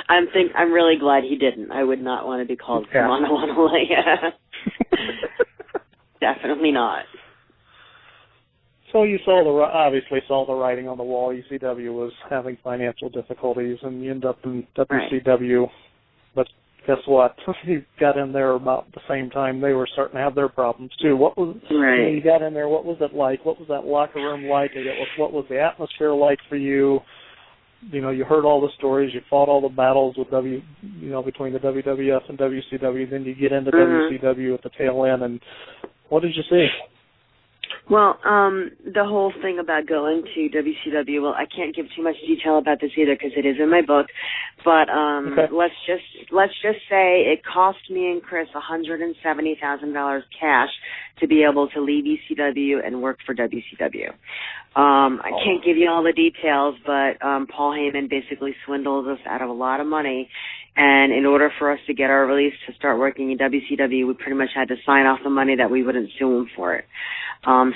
I'm really glad he didn't. I would not want to be called Kamana Wanalea. definitely not. So you obviously saw the writing on the wall. ECW was having financial difficulties, and you end up in WCW. Right. But guess what? You got in there about the same time they were starting to have their problems too. What was when you got in there? What was it like? What was that locker room like? What was the atmosphere like for you? You know, you heard all the stories. You fought all the battles with between the WWF and WCW. Then you get into WCW at the tail end, and what did you see? Well, the whole thing about going to WCW, well, I can't give too much detail about this either because it is in my book, but let's just say it cost me and Chris $170,000 cash to be able to leave ECW and work for WCW. I can't give you all the details, but Paul Heyman basically swindled us out of a lot of money, and in order for us to get our release to start working in WCW, we pretty much had to sign off the money that we wouldn't sue him for it.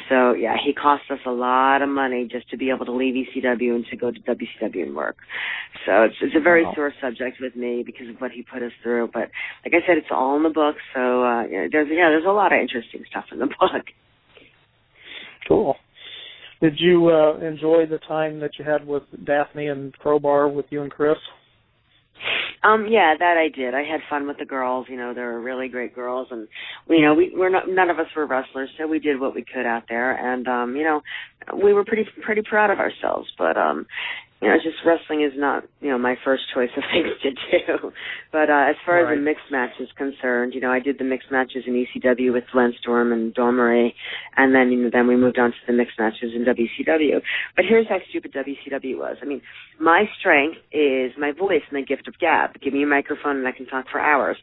So, yeah, he cost us a lot of money just to be able to leave ECW and to go to WCW and work. So it's a very sore subject with me because of what he put us through. But like I said, it's all in the book, so there's a lot of interesting stuff in the book. Cool. Did you enjoy the time that you had with Daphne and Crowbar with you and Chris? Yeah, that I did. I had fun with the girls. You know, they were really great girls, and none of us were wrestlers, so we did what we could out there, and we were pretty proud of ourselves. But just wrestling is not my first choice of things to do. But as far as the mixed match is concerned, I did the mixed matches in ECW with Glenn Storm and Dawn Marie, and then we moved on to the mixed matches in WCW. But here's how stupid WCW was. I mean, my strength is my voice and the gift of gab. Give me a microphone and I can talk for hours.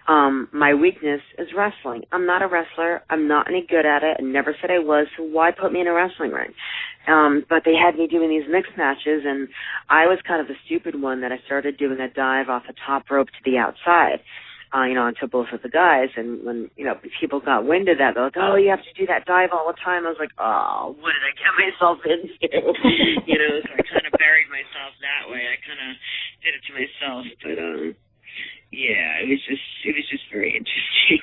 My weakness is wrestling. I'm not a wrestler. I'm not any good at it. I never said I was, so why put me in a wrestling ring? But they had me doing these mixed matches, and I was kind of the stupid one that I started doing a dive off the top rope to the outside, onto both of the guys. And when, people got wind of that, they're like, oh, you have to do that dive all the time. I was like, oh, what did I get myself into? So I kind of buried myself that way. I kind of did it to myself, but, yeah, it was just very interesting.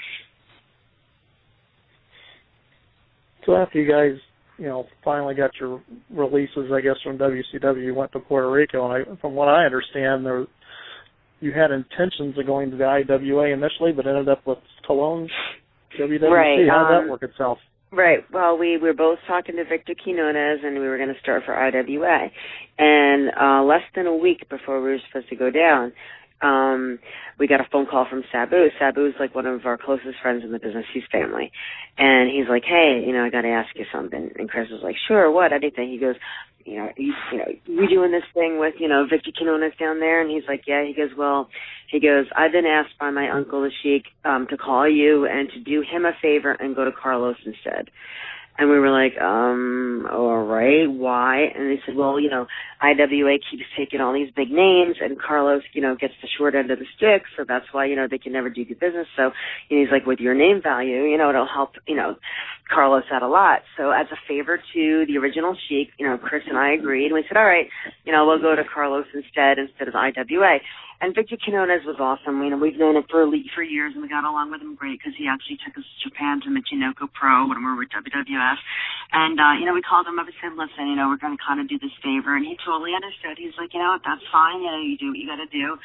So after you guys, finally got your releases, I guess, from WCW, you went to Puerto Rico, and from what I understand, you had intentions of going to the IWA initially, but ended up with Cologne's WWC. Right. How did that work itself? Right. Well, we were both talking to Victor Quinones, and we were going to start for IWA. And less than a week before we were supposed to go down, we got a phone call from Sabu. Sabu's like one of our closest friends in the business. He's family. And he's like, hey, I got to ask you something. And Chris was like, sure, what, anything? He goes, you doing this thing with, Victor Quinones down there? And he's like, yeah. He goes, I've been asked by my uncle, the Sheik, to call you and to do him a favor and go to Carlos instead. And we were like, all right, why? And they said, well, IWA keeps taking all these big names, and Carlos, gets the short end of the stick, so that's why, they can never do good business. So he's like, with your name value, it'll help, Carlos out a lot. So as a favor to the original Sheik, Chris and I agreed, and we said, all right, we'll go to Carlos instead of IWA. And Victor Quinones was awesome. We've known him for years, and we got along with him great because he actually took us to Japan to Michinoko Pro when we were with WWF. And, we called him up and said, listen, we're going to kind of do this favor. And he totally understood. He's like, that's fine. You do what you got to do.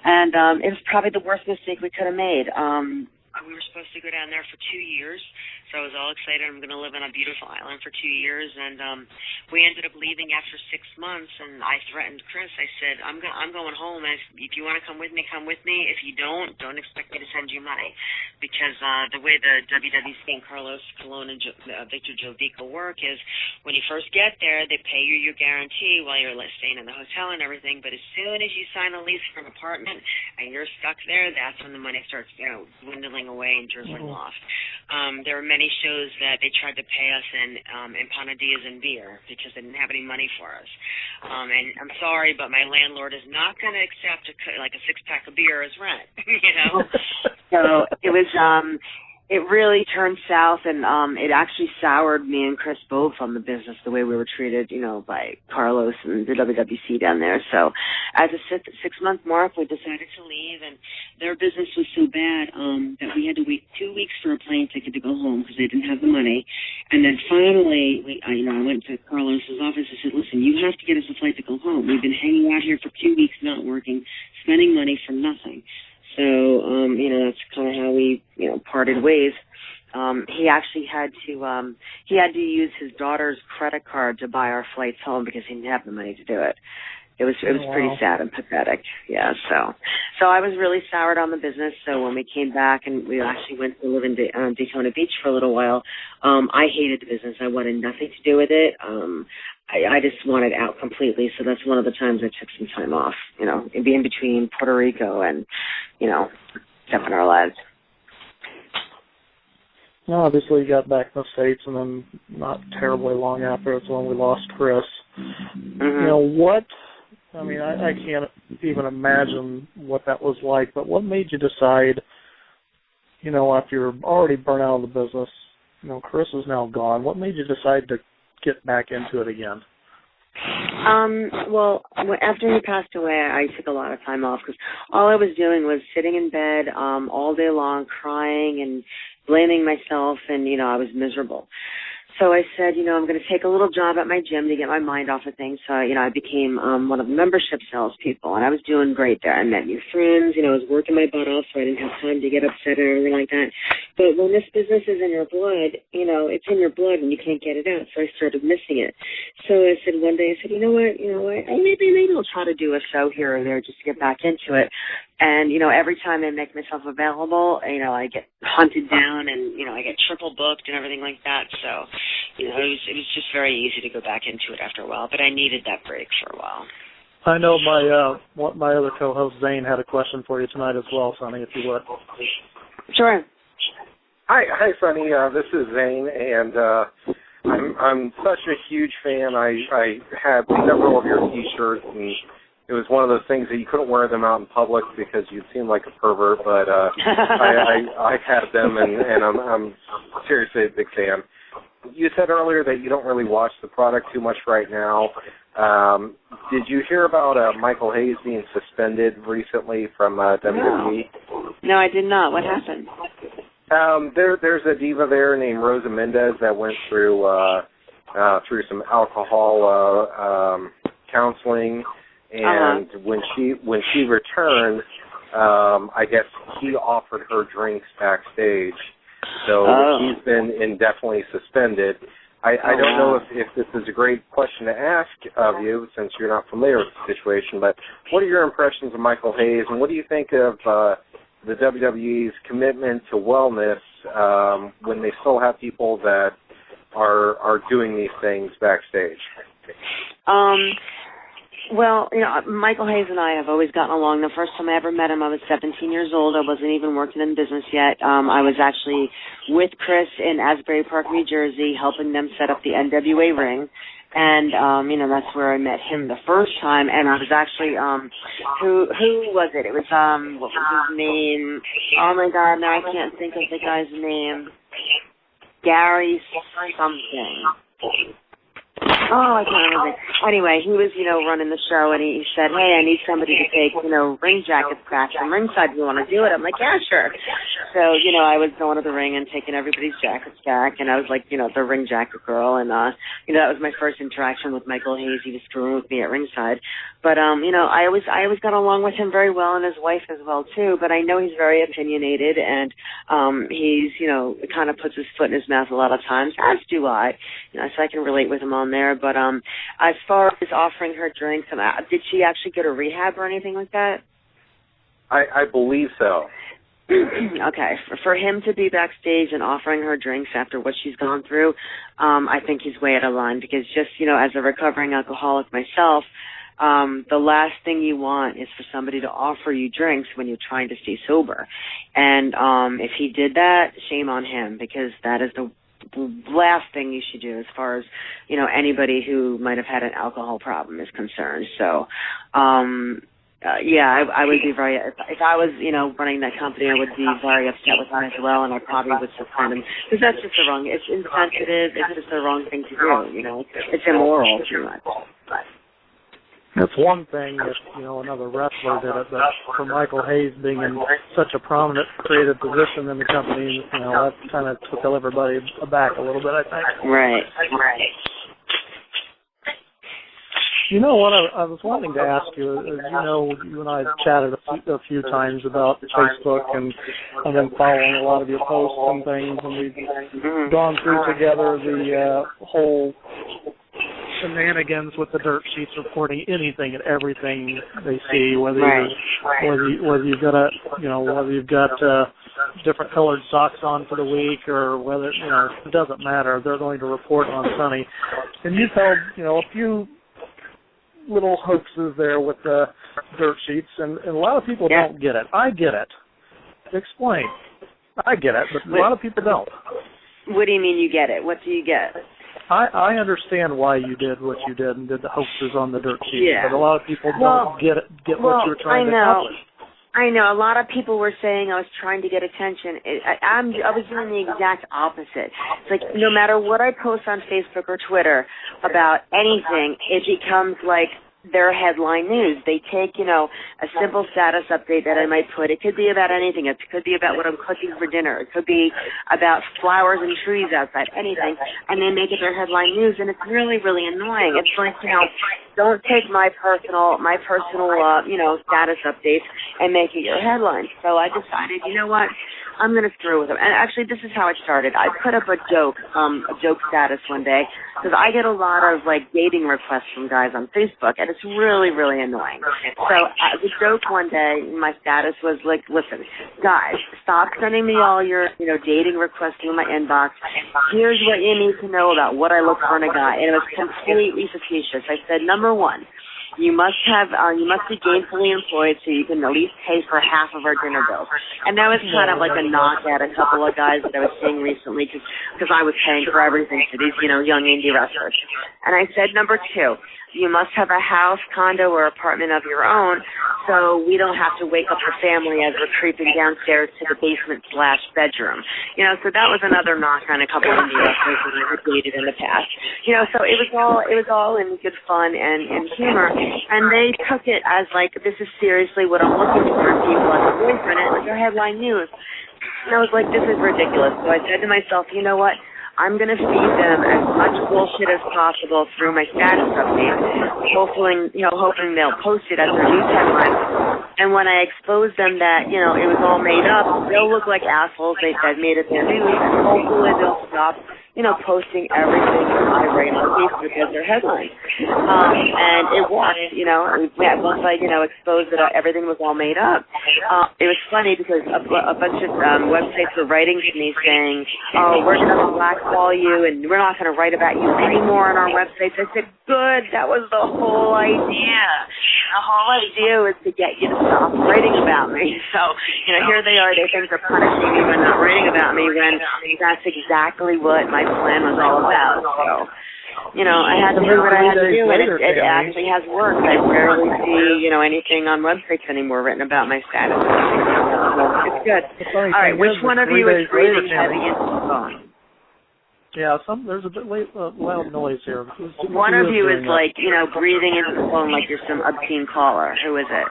And it was probably the worst mistake we could have made. We were supposed to go down there for 2 years, so I was all excited. I'm going to live on a beautiful island for 2 years, and we ended up leaving after 6 months. And I threatened Chris. I said, "I'm going home. If you want to come with me, come with me. If you don't expect me to send you money, because the way the WWC and Carlos Colon and Victor Jodico work is, when you first get there, they pay you your guarantee while you're staying in the hotel and everything. But as soon as you sign a lease for an apartment and you're stuck there, that's when the money starts, dwindling away and drizzling off. There were many shows that they tried to pay us in empanadillas and beer because they didn't have any money for us. And I'm sorry, but my landlord is not going to accept a 6-pack of beer as rent, So it was it really turned south, and it actually soured me and Chris both on the business, the way we were treated, by Carlos and the WWC down there. So at the 6-month mark, we decided to leave, and their business was so bad that we had to wait 2 weeks for a plane ticket to go home because they didn't have the money. And then finally, I went to Carlos's office and said, listen, you have to get us a flight to go home. We've been hanging out here for 2 weeks, not working, spending money for nothing. So, that's kind of how we, parted ways. He actually had to use his daughter's credit card to buy our flights home because he didn't have the money to do it. It was pretty sad and pathetic. Yeah, so I was really soured on the business. So when we came back and we actually went to live in Daytona Beach for a little while, I hated the business. I wanted nothing to do with it. I just wanted out completely. So that's one of the times I took some time off, in between Puerto Rico and, stuff in our lives. No, obviously you got back in the States, and then not terribly long after, it's when we lost Chris. Mm-hmm. I can't even imagine what that was like, but what made you decide, after you're already burnt out of the business, Chris is now gone, what made you decide to get back into it again? Well, after he passed away, I took a lot of time off because all I was doing was sitting in bed all day long, crying and blaming myself, and, I was miserable. So I said, I'm going to take a little job at my gym to get my mind off of things. So, I became one of the membership salespeople, and I was doing great there. I met new friends, I was working my butt off, so I didn't have time to get upset or anything like that. But when this business is in your blood, it's in your blood and you can't get it out. So I started missing it. So I said one day, maybe I'll try to do a show here or there just to get back into it. And, every time I make myself available, I get hunted down and, I get triple booked and everything like that. So, it was just very easy to go back into it after a while, but I needed that break for a while. I know my other co-host, Zane, had a question for you tonight as well, Sonny, if you would. Sure. Hi, Sonny. This is Zane, and I'm such a huge fan. I had several of your T-shirts, and it was one of those things that you couldn't wear them out in public because you'd seem like a pervert, but I had them, and I'm seriously a big fan. You said earlier that you don't really watch the product too much right now. Did you hear about Michael Hayes being suspended recently from WWE? No, I did not. What happened? There's a diva there named Rosa Mendez that went through some alcohol counseling, and when she returned, I guess he offered her drinks backstage. So she's been indefinitely suspended. I don't know if this is a great question to ask of you since you're not familiar with the situation, but what are your impressions of Michael Hayes, and what do you think of the WWE's commitment to wellness when they still have people that are doing these things backstage? Well, Michael Hayes and I have always gotten along. The first time I ever met him, I was 17 years old. I wasn't even working in business yet. I was actually with Chris in Asbury Park, New Jersey, helping them set up the NWA ring. And, that's where I met him the first time. And I was actually, who was it? It was, what was his name? Oh, my God, now I can't think of the guy's name. Gary something. Oh, I can't remember. Anyway, he was, running the show, and he said, hey, I need somebody to take, ring jackets back from ringside. Do you want to do it? I'm like, yeah, sure. So, I was going to the ring and taking everybody's jackets back, and I was like, the ring jacket girl, and, that was my first interaction with Michael Hayes. He was screwing with me at ringside. But, I always got along with him very well, and his wife as well, too. But I know he's very opinionated, and he's, kind of puts his foot in his mouth a lot of times, as do I. So I can relate with him on there. But as far as offering her drinks, did she actually go to rehab or anything like that? I believe so. Okay. For him to be backstage and offering her drinks after what she's gone through, I think he's way out of line because just, as a recovering alcoholic myself, the last thing you want is for somebody to offer you drinks when you're trying to stay sober. And if he did that, shame on him because that is the last thing you should do as far as, anybody who might have had an alcohol problem is concerned. So, I would be very, if I was, running that company, I would be very upset with them as well, and I probably would suspend them, because that's just it's insensitive, it's just the wrong thing to do, it's immoral, too much. That's one thing if, another wrestler did it, but for Michael Hayes being in such a prominent creative position in the company, that kind of took everybody aback a little bit, I think. Right. What I was wanting to ask you, as you and I have chatted a few times about Facebook, and I've been following a lot of your posts and things, and we've gone through together the whole shenanigans with the dirt sheets reporting anything and everything they see, whether you've got different colored socks on for the week, or whether it doesn't matter. They're going to report on Sunny. And you've held a few little hoaxes there with the dirt sheets, and a lot of people don't get it. I get it. Explain. I get it, but a lot of people don't. What do you mean you get it? What do you get? I understand why you did what you did and did the hoaxes on the dirt sheet, but a lot of people don't get what you were trying to accomplish. I know. A lot of people were saying I was trying to get attention. I was doing the exact opposite. It's like no matter what I post on Facebook or Twitter about anything, it becomes like their headline news. They take, a simple status update that I might put. It could be about anything. It could be about what I'm cooking for dinner. It could be about flowers and trees outside, anything. And they make it their headline news, and it's really, really annoying. It's like, don't take my personal, status updates and make it your headline. So I decided, you know what? I'm going to screw with them. And actually, this is how it started. I put up a joke status one day, because I get a lot of, dating requests from guys on Facebook, and it's really, really annoying. So the joke one day, my status was like, listen, guys, stop sending me all your, dating requests through my inbox. Here's what you need to know about what I look for in a guy. And it was completely facetious. I said, number one, you must be gainfully employed so you can at least pay for half of our dinner bills. And that was kind of like a knock at a couple of guys that I was seeing recently, because I was paying for everything for these, young indie wrestlers. And I said, number two, you must have a house, condo, or apartment of your own, so we don't have to wake up your family as we're creeping downstairs to the basement/bedroom. So that was another knock on a couple of indie wrestlers that I had dated in the past. So it was all in good fun and humor, and they took it as like, this is seriously what I'm looking for in people as a boyfriend, and like your headline news. And I was like, this is ridiculous. So I said to myself, you know what? I'm going to feed them as much bullshit as possible through my status update, hoping they'll post it as their news headline. And when I expose them that, it was all made up, they'll look like assholes that made it their news, and hopefully they'll stop, posting everything I write on Facebook as their headline. And it worked, once I, exposed that everything was all made up. It was funny because a bunch of websites were writing to me saying, oh, we're going to blackball you and we're not going to write about you anymore on our websites. I said, good, that was the whole idea. The whole idea was to get you to stop writing about me. So, here they are, they think they're punishing me by not writing about me when that's exactly what my plan was all about. So, I had to do what I had to do, and it actually has worked. I rarely see, anything on websites anymore written about my status. It's good. All right, which one of you is breathing heavy into the phone? Yeah, there's a bit loud noise here. One of you is breathing into the phone like you're some obscene caller. Who is it?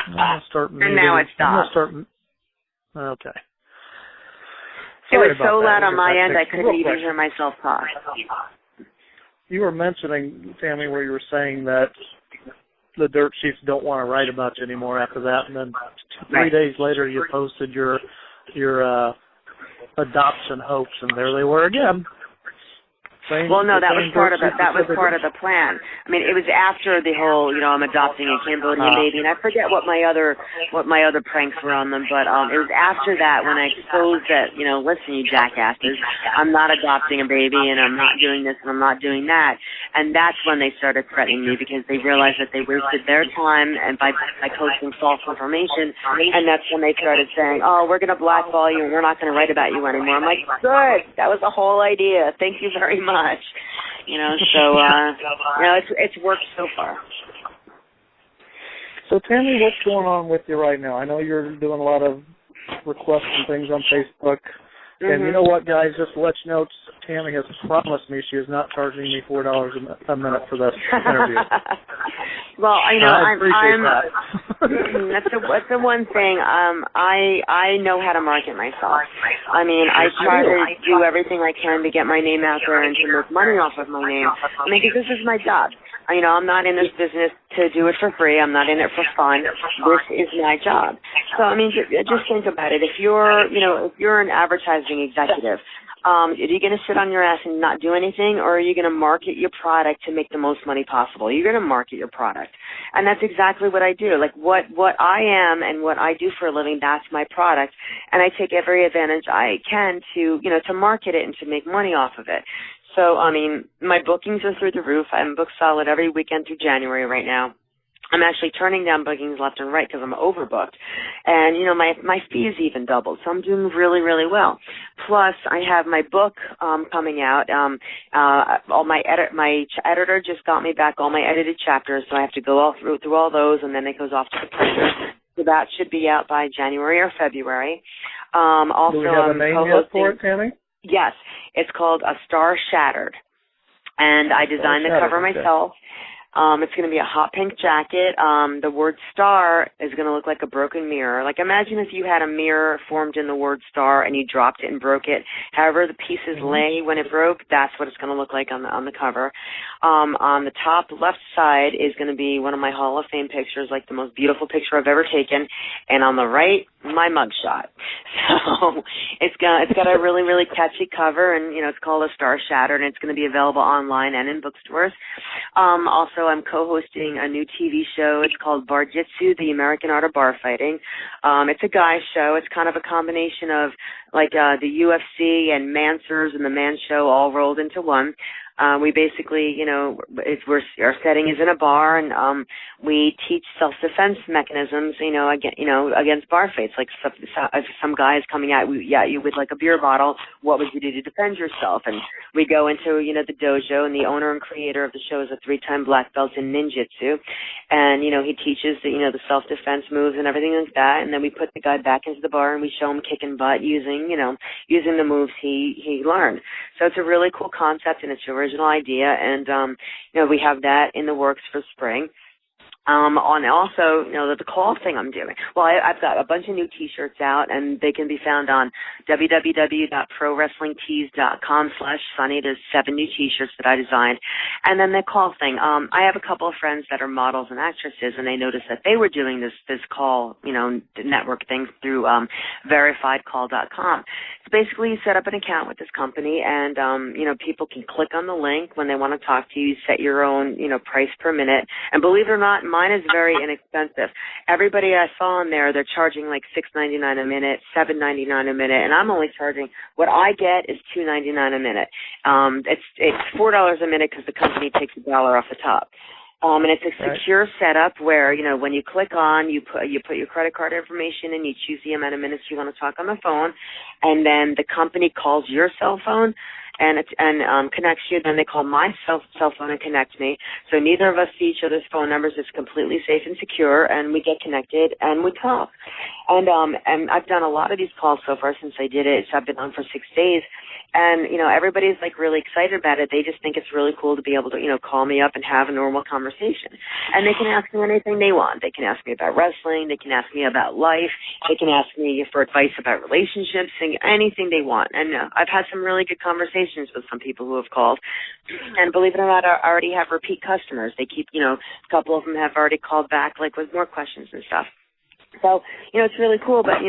And now it stopped. Okay. It was so loud on my end I couldn't even hear myself talk. You were mentioning, Tammy, where you were saying that the dirt sheets don't want to write about you anymore after that, and then 3 days later you posted your adoption hopes, and there they were again. Well, no, that was part of it. That was part of the plan. I mean, it was after the whole, I'm adopting a Cambodian baby, and I forget what my other pranks were on them, but it was after that when I exposed that, listen, you jackasses, I'm not adopting a baby, and I'm not doing this, and I'm not doing that, and that's when they started threatening me because they realized that they wasted their time and by posting false information, and that's when they started saying, oh, we're going to blackball you, and we're not going to write about you anymore. I'm like, good, that was the whole idea. Thank you very much. So it's worked so far. So Tammy, what's going on with you right now? I know you're doing a lot of requests and things on Facebook. And you know what, guys? Just to let you know, Tammy has promised me she is not charging me $4 a minute for this interview. Well, I appreciate that. That's the one thing. I know how to market myself. I mean, I try to do everything I can to get my name out there and to make money off of my name. I mean, because this is my job. I'm not in this business to do it for free. I'm not in it for fun. This is my job. So, I mean, just think about it. If you're an advertising executive, are you going to sit on your ass and not do anything, or are you going to market your product to make the most money possible? You're going to market your product. And that's exactly what I do. Like what I am and what I do for a living, that's my product. And I take every advantage I can to market it and to make money off of it. So, I mean, my bookings are through the roof. I'm booked solid every weekend through January right now. I'm actually turning down bookings left and right because I'm overbooked. And, my fees even doubled. So I'm doing really, really well. Plus, I have my book coming out. My editor just got me back all my edited chapters, so I have to go through all those, and then it goes off to the printer. So that should be out by January or February. Also, do we have a name yet for it, Tammy? Yes, it's called A Star Shattered, and I designed the cover myself. It's going to be a hot pink jacket. The word star is going to look like a broken mirror. Like, imagine if you had a mirror formed in the word star and you dropped it and broke it. However the pieces lay when it broke, that's what it's going to look like on the cover. On the top left side is going to be one of my Hall of Fame pictures, like the most beautiful picture I've ever taken. And on the right, my mugshot. So it's got a really, really catchy cover, and, it's called A Star Shattered, and it's going to be available online and in bookstores. Also, I'm co-hosting a new TV show. It's called Bar Jitsu, the American Art of Bar Fighting. It's a guy show. It's kind of a combination of like the UFC and Mansers and the Man Show all rolled into one. We basically, our setting is in a bar, and we teach self-defense mechanisms, against bar fights. Like if some guy is coming at you with like a beer bottle, what would you do to defend yourself? And we go into, the dojo, and the owner and creator of the show is a 3-time black belt in ninjutsu, and he teaches the self-defense moves and everything like that. And then we put the guy back into the bar, and we show him kicking butt using the moves he learned. So it's a really cool concept, and it's original idea, and we have that in the works for spring. On also, the call thing I'm doing. Well, I've got a bunch of new T-shirts out, and they can be found on www.prowrestlingtees.com/Sunny. There's 7 new T-shirts that I designed. And then the call thing. I have a couple of friends that are models and actresses, and they noticed that they were doing this call, network thing through verifiedcall.com. So basically, you set up an account with this company, and, people can click on the link when they want to talk to you, set your own, price per minute. And believe it or not, mine is very inexpensive. Everybody I saw on there, they're charging like $6.99 a minute, $7.99 a minute, and I'm only charging, what I get is $2.99 a minute. It's $4 a minute because the company takes $1 off the top. And it's a secure setup where, when you click on, you put your credit card information and you choose the amount of minutes you want to talk on the phone, and then the company calls your cell phone and connects you. Then they call my cell phone and connect me. So neither of us see each other's phone numbers. It's completely safe and secure, and we get connected and we talk. And I've done a lot of these calls so far since I did it. So I've been on for 6 days. And, everybody's like really excited about it. They just think it's really cool to be able to, call me up and have a normal conversation. And they can ask me anything they want. They can ask me about wrestling. They can ask me about life. They can ask me for advice about relationships, anything they want. And I've had some really good conversations with some people who have called. And believe it or not, I already have repeat customers. They keep, a couple of them have already called back, like with more questions and stuff. So, it's really cool, but,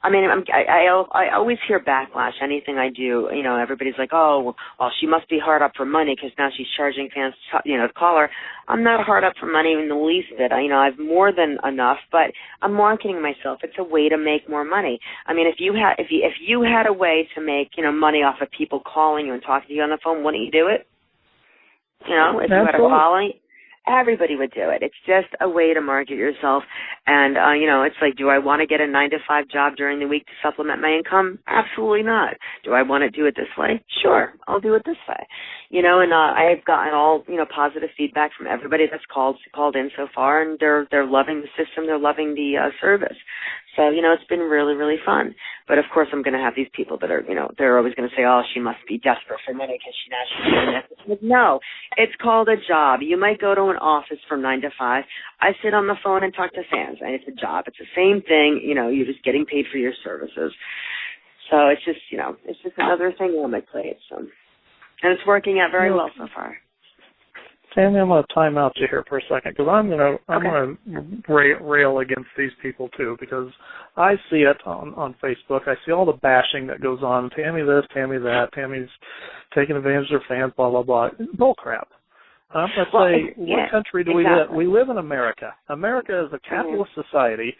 I always hear backlash, anything I do, everybody's like, oh, well, she must be hard up for money because now she's charging fans, to call her. I'm not hard up for money in the least bit. I've more than enough, but I'm marketing myself. It's a way to make more money. If you had a way to make, money off of people calling you and talking to you on the phone, wouldn't you do it? If you had a following. Everybody would do it. It's just a way to market yourself. And, it's like, do I want to get a 9-to-5 job during the week to supplement my income? Absolutely not. Do I want to do it this way? Sure, I'll do it this way. And I've gotten all, positive feedback from everybody that's called in so far, and they're loving the system, they're loving the service. So, it's been really, really fun. But, of course, I'm going to have these people that are, they're always going to say, oh, she must be desperate for money because she's doing this. Like, no, it's called a job. You might go to an office from 9 to 5. I sit on the phone and talk to fans, and it's a job. It's the same thing. You're just getting paid for your services. So it's just, it's just another thing on my plate. So, and it's working out very well so far. Tammy, I'm going to time out you here for a second because I'm going to rail against these people too, because I see it on Facebook. I see all the bashing that goes on. Tammy this, Tammy that. Tammy's taking advantage of their fans. Blah blah blah. Bull crap. I'm going to say, what country do we live? We live in America. America is a capitalist society.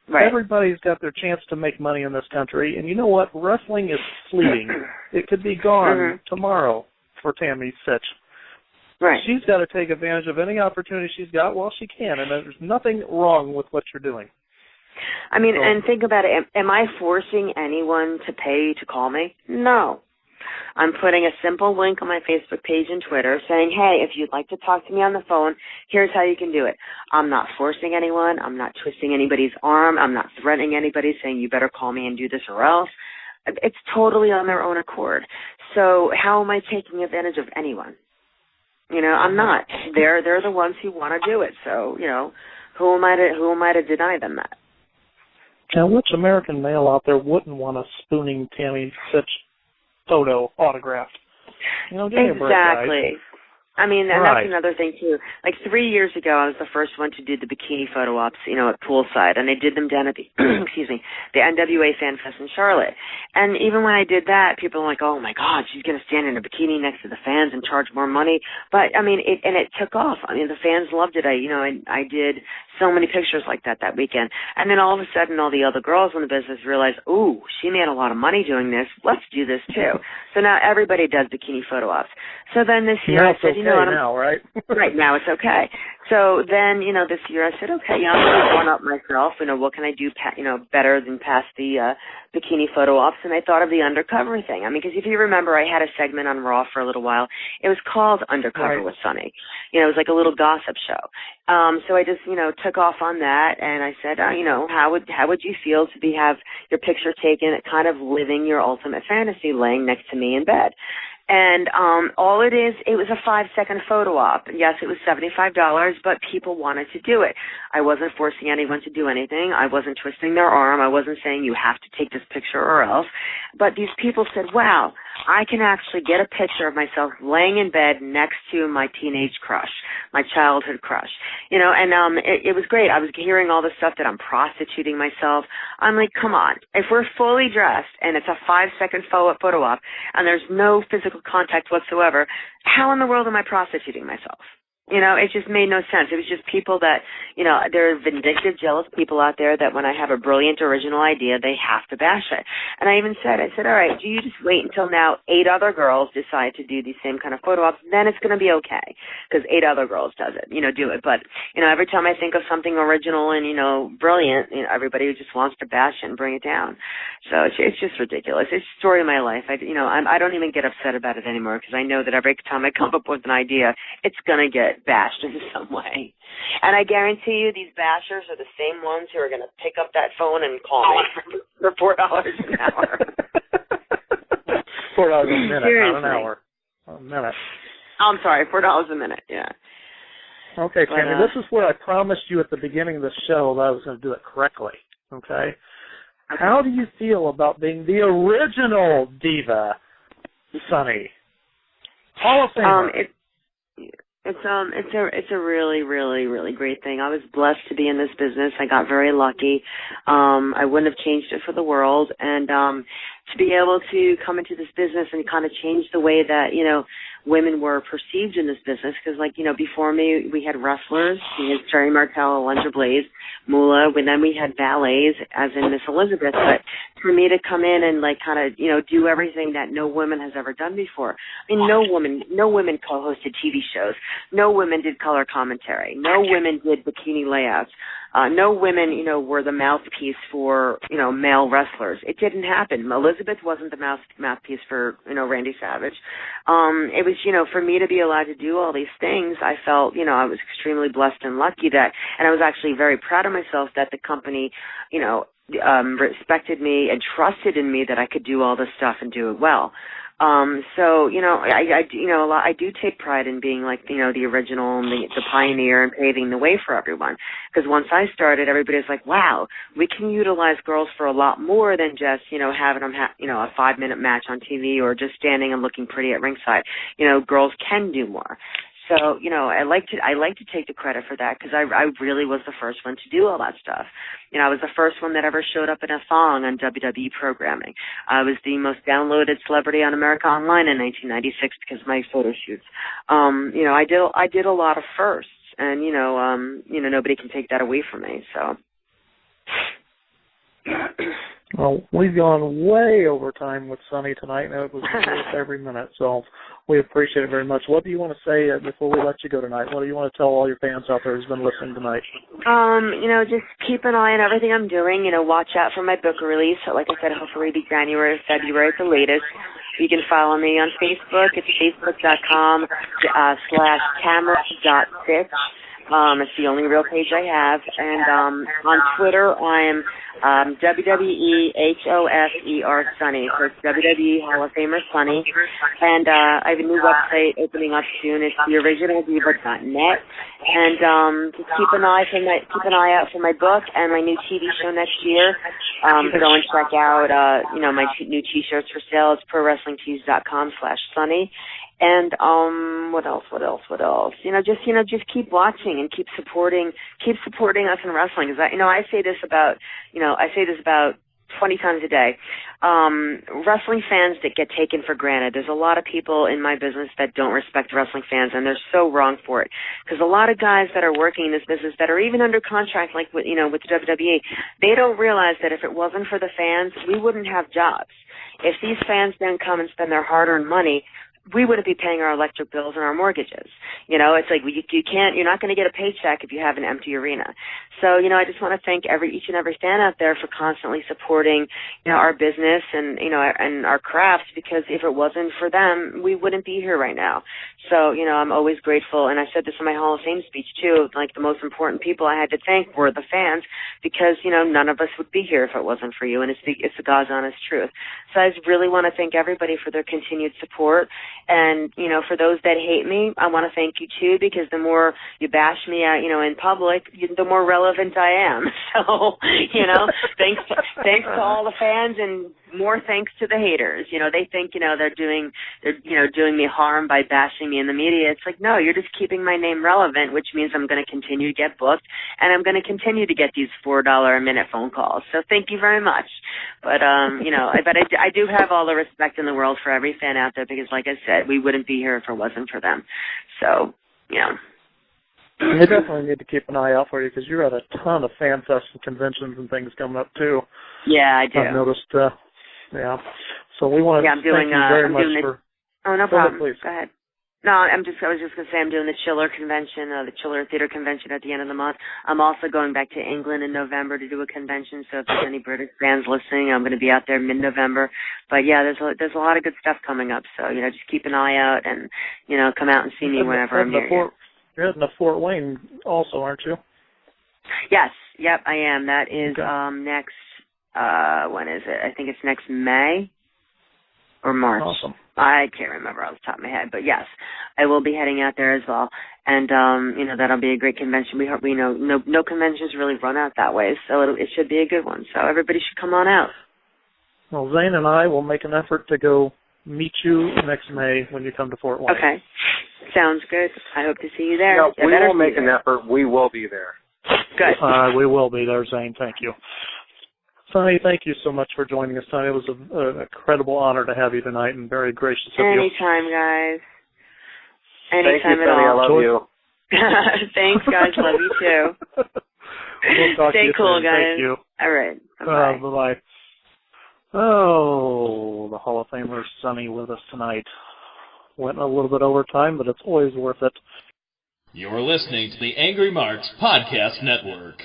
Right. Everybody's got their chance to make money in this country, and you know what? Wrestling is fleeting. It could be gone tomorrow for Tammy Sytch. Right. She's got to take advantage of any opportunity she's got while she can, and there's nothing wrong with what you're doing. I mean, and think about it. Am I forcing anyone to pay to call me? No. I'm putting a simple link on my Facebook page and Twitter saying, hey, if you'd like to talk to me on the phone, here's how you can do it. I'm not forcing anyone. I'm not twisting anybody's arm. I'm not threatening anybody saying you better call me and do this or else. It's totally on their own accord. So how am I taking advantage of anyone? I'm not. They're the ones who want to do it. So, who am I to deny them that? Now, which American male out there wouldn't want a spooning Tammy Sytch photo autographed? Give me a break, guys. I mean, and that's another thing, too. Like 3 years ago, I was the first one to do the bikini photo ops, at poolside, and I did them down at the, the NWA Fan Fest in Charlotte. And even when I did that, people were like, oh, my God, she's going to stand in a bikini next to the fans and charge more money. But, I mean, it took off. I mean, the fans loved it. I did so many pictures like that weekend. And then all of a sudden, all the other girls in the business realized, ooh, she made a lot of money doing this. Let's do this, too. So now everybody does bikini photo ops. So then this year I said, now, right? Right, now it's okay. So then, this year I said, okay, I'm going to one up myself. What can I do, better than pass the bikini photo ops? And I thought of the undercover thing. I mean, because if you remember, I had a segment on Raw for a little while. It was called Undercover with Sunny. It was like a little gossip show. So I just, took off on that, and I said, how would you feel to have your picture taken, kind of living your ultimate fantasy, laying next to me in bed? And all it was a 5-second photo op. Yes, it was $75, but people wanted to do it. I wasn't forcing anyone to do anything. I wasn't twisting their arm. I wasn't saying you have to take this picture or else. But these people said, wow, I can actually get a picture of myself laying in bed next to my teenage crush, my childhood crush. And it was great. I was hearing all the stuff that I'm prostituting myself. I'm like, come on. If we're fully dressed and it's a 5-second photo op and there's no physical contact whatsoever, how in the world am I prostituting myself? It just made no sense. It was just people that, there are vindictive, jealous people out there that when I have a brilliant original idea, they have to bash it. And I even said, all right, do you just wait until now 8 other girls decide to do these same kind of photo ops, then it's going to be okay, because 8 other girls do it. But, every time I think of something original and, brilliant, everybody just wants to bash it and bring it down. So it's just ridiculous. It's the story of my life. I don't even get upset about it anymore, because I know that every time I come up with an idea, it's going to get bashed in some way. And I guarantee you these bashers are the same ones who are going to pick up that phone and call me for $4 an hour. $4 a minute, Seriously. Not an hour. A minute. I'm sorry, $4 a minute, yeah. Okay, Tammy, this is where I promised you at the beginning of the show that I was going to do it correctly, okay? How do you feel about being the original Diva, Sunny? Hall of Famer. It's a really, really, really great thing. I was blessed to be in this business. I got very lucky. I wouldn't have changed it for the world. And to be able to come into this business and kind of change the way that, women were perceived in this business, because, before me, we had wrestlers. We had Sherry Martel, Alundra Blaze, Moolah, and then we had ballets, as in Miss Elizabeth. But for me to come in and, do everything that no woman has ever done before. I mean, no women co-hosted TV shows. No women did color commentary. No women did bikini layouts. no women, were the mouthpiece for, male wrestlers. It didn't happen. Elizabeth wasn't the mouthpiece for, Randy Savage. It was, for me to be allowed to do all these things, I felt, I was extremely blessed and lucky and I was actually very proud of myself that the company, respected me and trusted in me that I could do all this stuff and do it well. I do take pride in being like, the original and the pioneer and paving the way for everyone. Because once I started, everybody's like, wow, we can utilize girls for a lot more than just, having them a 5-minute match on TV or just standing and looking pretty at ringside. Girls can do more. So, I like to take the credit for that because I really was the first one to do all that stuff. I was the first one that ever showed up in a thong on WWE programming. I was the most downloaded celebrity on America Online in 1996 because of my photo shoots. I did a lot of firsts, and nobody can take that away from me. So. Well, we've gone way over time with Sunny tonight, and it was worth every minute, so we appreciate it very much. What do you want to say before we let you go tonight? What do you want to tell all your fans out there who's been listening tonight? Just keep an eye on everything I'm doing. Watch out for my book release. Like I said, hopefully it'll be January or February at the latest. You can follow me on Facebook. It's facebook.com/Tamara.Sytch. It's the only real page I have. And on Twitter, I'm WWE HOFER Sunny. So it's WWE Hall of Famer Sunny. And I have a new website opening up soon. It's theoriginaldiva.net. And just keep an eye out for my book and my new TV show next year. Go and check out my new T-shirts for sale. It's prowrestlingtees.com/Sunny. And what else? Just keep watching and keep supporting us in wrestling. Because I say this about 20 times a day. Wrestling fans that get taken for granted. There's a lot of people in my business that don't respect wrestling fans, and they're so wrong for it. Because a lot of guys that are working in this business that are even under contract, like with the WWE, they don't realize that if it wasn't for the fans, we wouldn't have jobs. If these fans don't come and spend their hard-earned money, we wouldn't be paying our electric bills and our mortgages. It's like you're not going to get a paycheck if you have an empty arena. So, I just want to thank each and every fan out there for constantly supporting, our business and, and our crafts, because if it wasn't for them, we wouldn't be here right now. So, I'm always grateful. And I said this in my Hall of Fame speech too, like the most important people I had to thank were the fans, because, none of us would be here if it wasn't for you. And it's the God's honest truth. So I just really want to thank everybody for their continued support. And, for those that hate me, I want to thank you too, because the more you bash me out, in public, the more relevant I am. So, thanks to all the fans, and more thanks to the haters. They think, they're doing me harm by bashing me in the media. It's like, no, you're just keeping my name relevant, which means I'm going to continue to get booked, and I'm going to continue to get these $4 a minute phone calls. So thank you very much. But, I do have all the respect in the world for every fan out there, because like I said, we wouldn't be here if it wasn't for them. So, We definitely need to keep an eye out for you, because you're at a ton of fan fests and conventions and things coming up too. Yeah, I do. I've noticed, yeah. So we want to thank you very much for... Oh, no problem. Go ahead, please. Go ahead. No, I was just going to say I'm doing the Chiller Convention, the Chiller Theater Convention at the end of the month. I'm also going back to England in November to do a convention, so if there's any British fans listening, I'm going to be out there mid-November. But yeah, there's a lot of good stuff coming up, so, just keep an eye out and, come out and see me whenever I'm here. You're heading to Fort Wayne also, aren't you? Yes, yep, I am. That is next, when is it? I think it's next May or March. Awesome. I can't remember off the top of my head, but yes, I will be heading out there as well. And, that'll be a great convention. We know no conventions really run out that way, so it should be a good one. So everybody should come on out. Well, Zane and I will make an effort to go meet you next May when you come to Fort Wayne. Okay. Sounds good. I hope to see you there. No, we will make an effort. We will be there. Good. We will be there, Zane. Thank you. Sonny, thank you so much for joining us tonight. It was an incredible honor to have you tonight, and very gracious of you. Anytime, guys. Anytime Thank you, at Sonny. all. I love you. Thanks, guys. Love you, too. We'll talk Stay to you cool, soon. guys. Thank you. All right. Bye-bye. Bye-bye. Oh, the Hall of Famer Sonny with us tonight. Went a little bit over time, but it's always worth it. You're listening to the Angry Marks Podcast Network.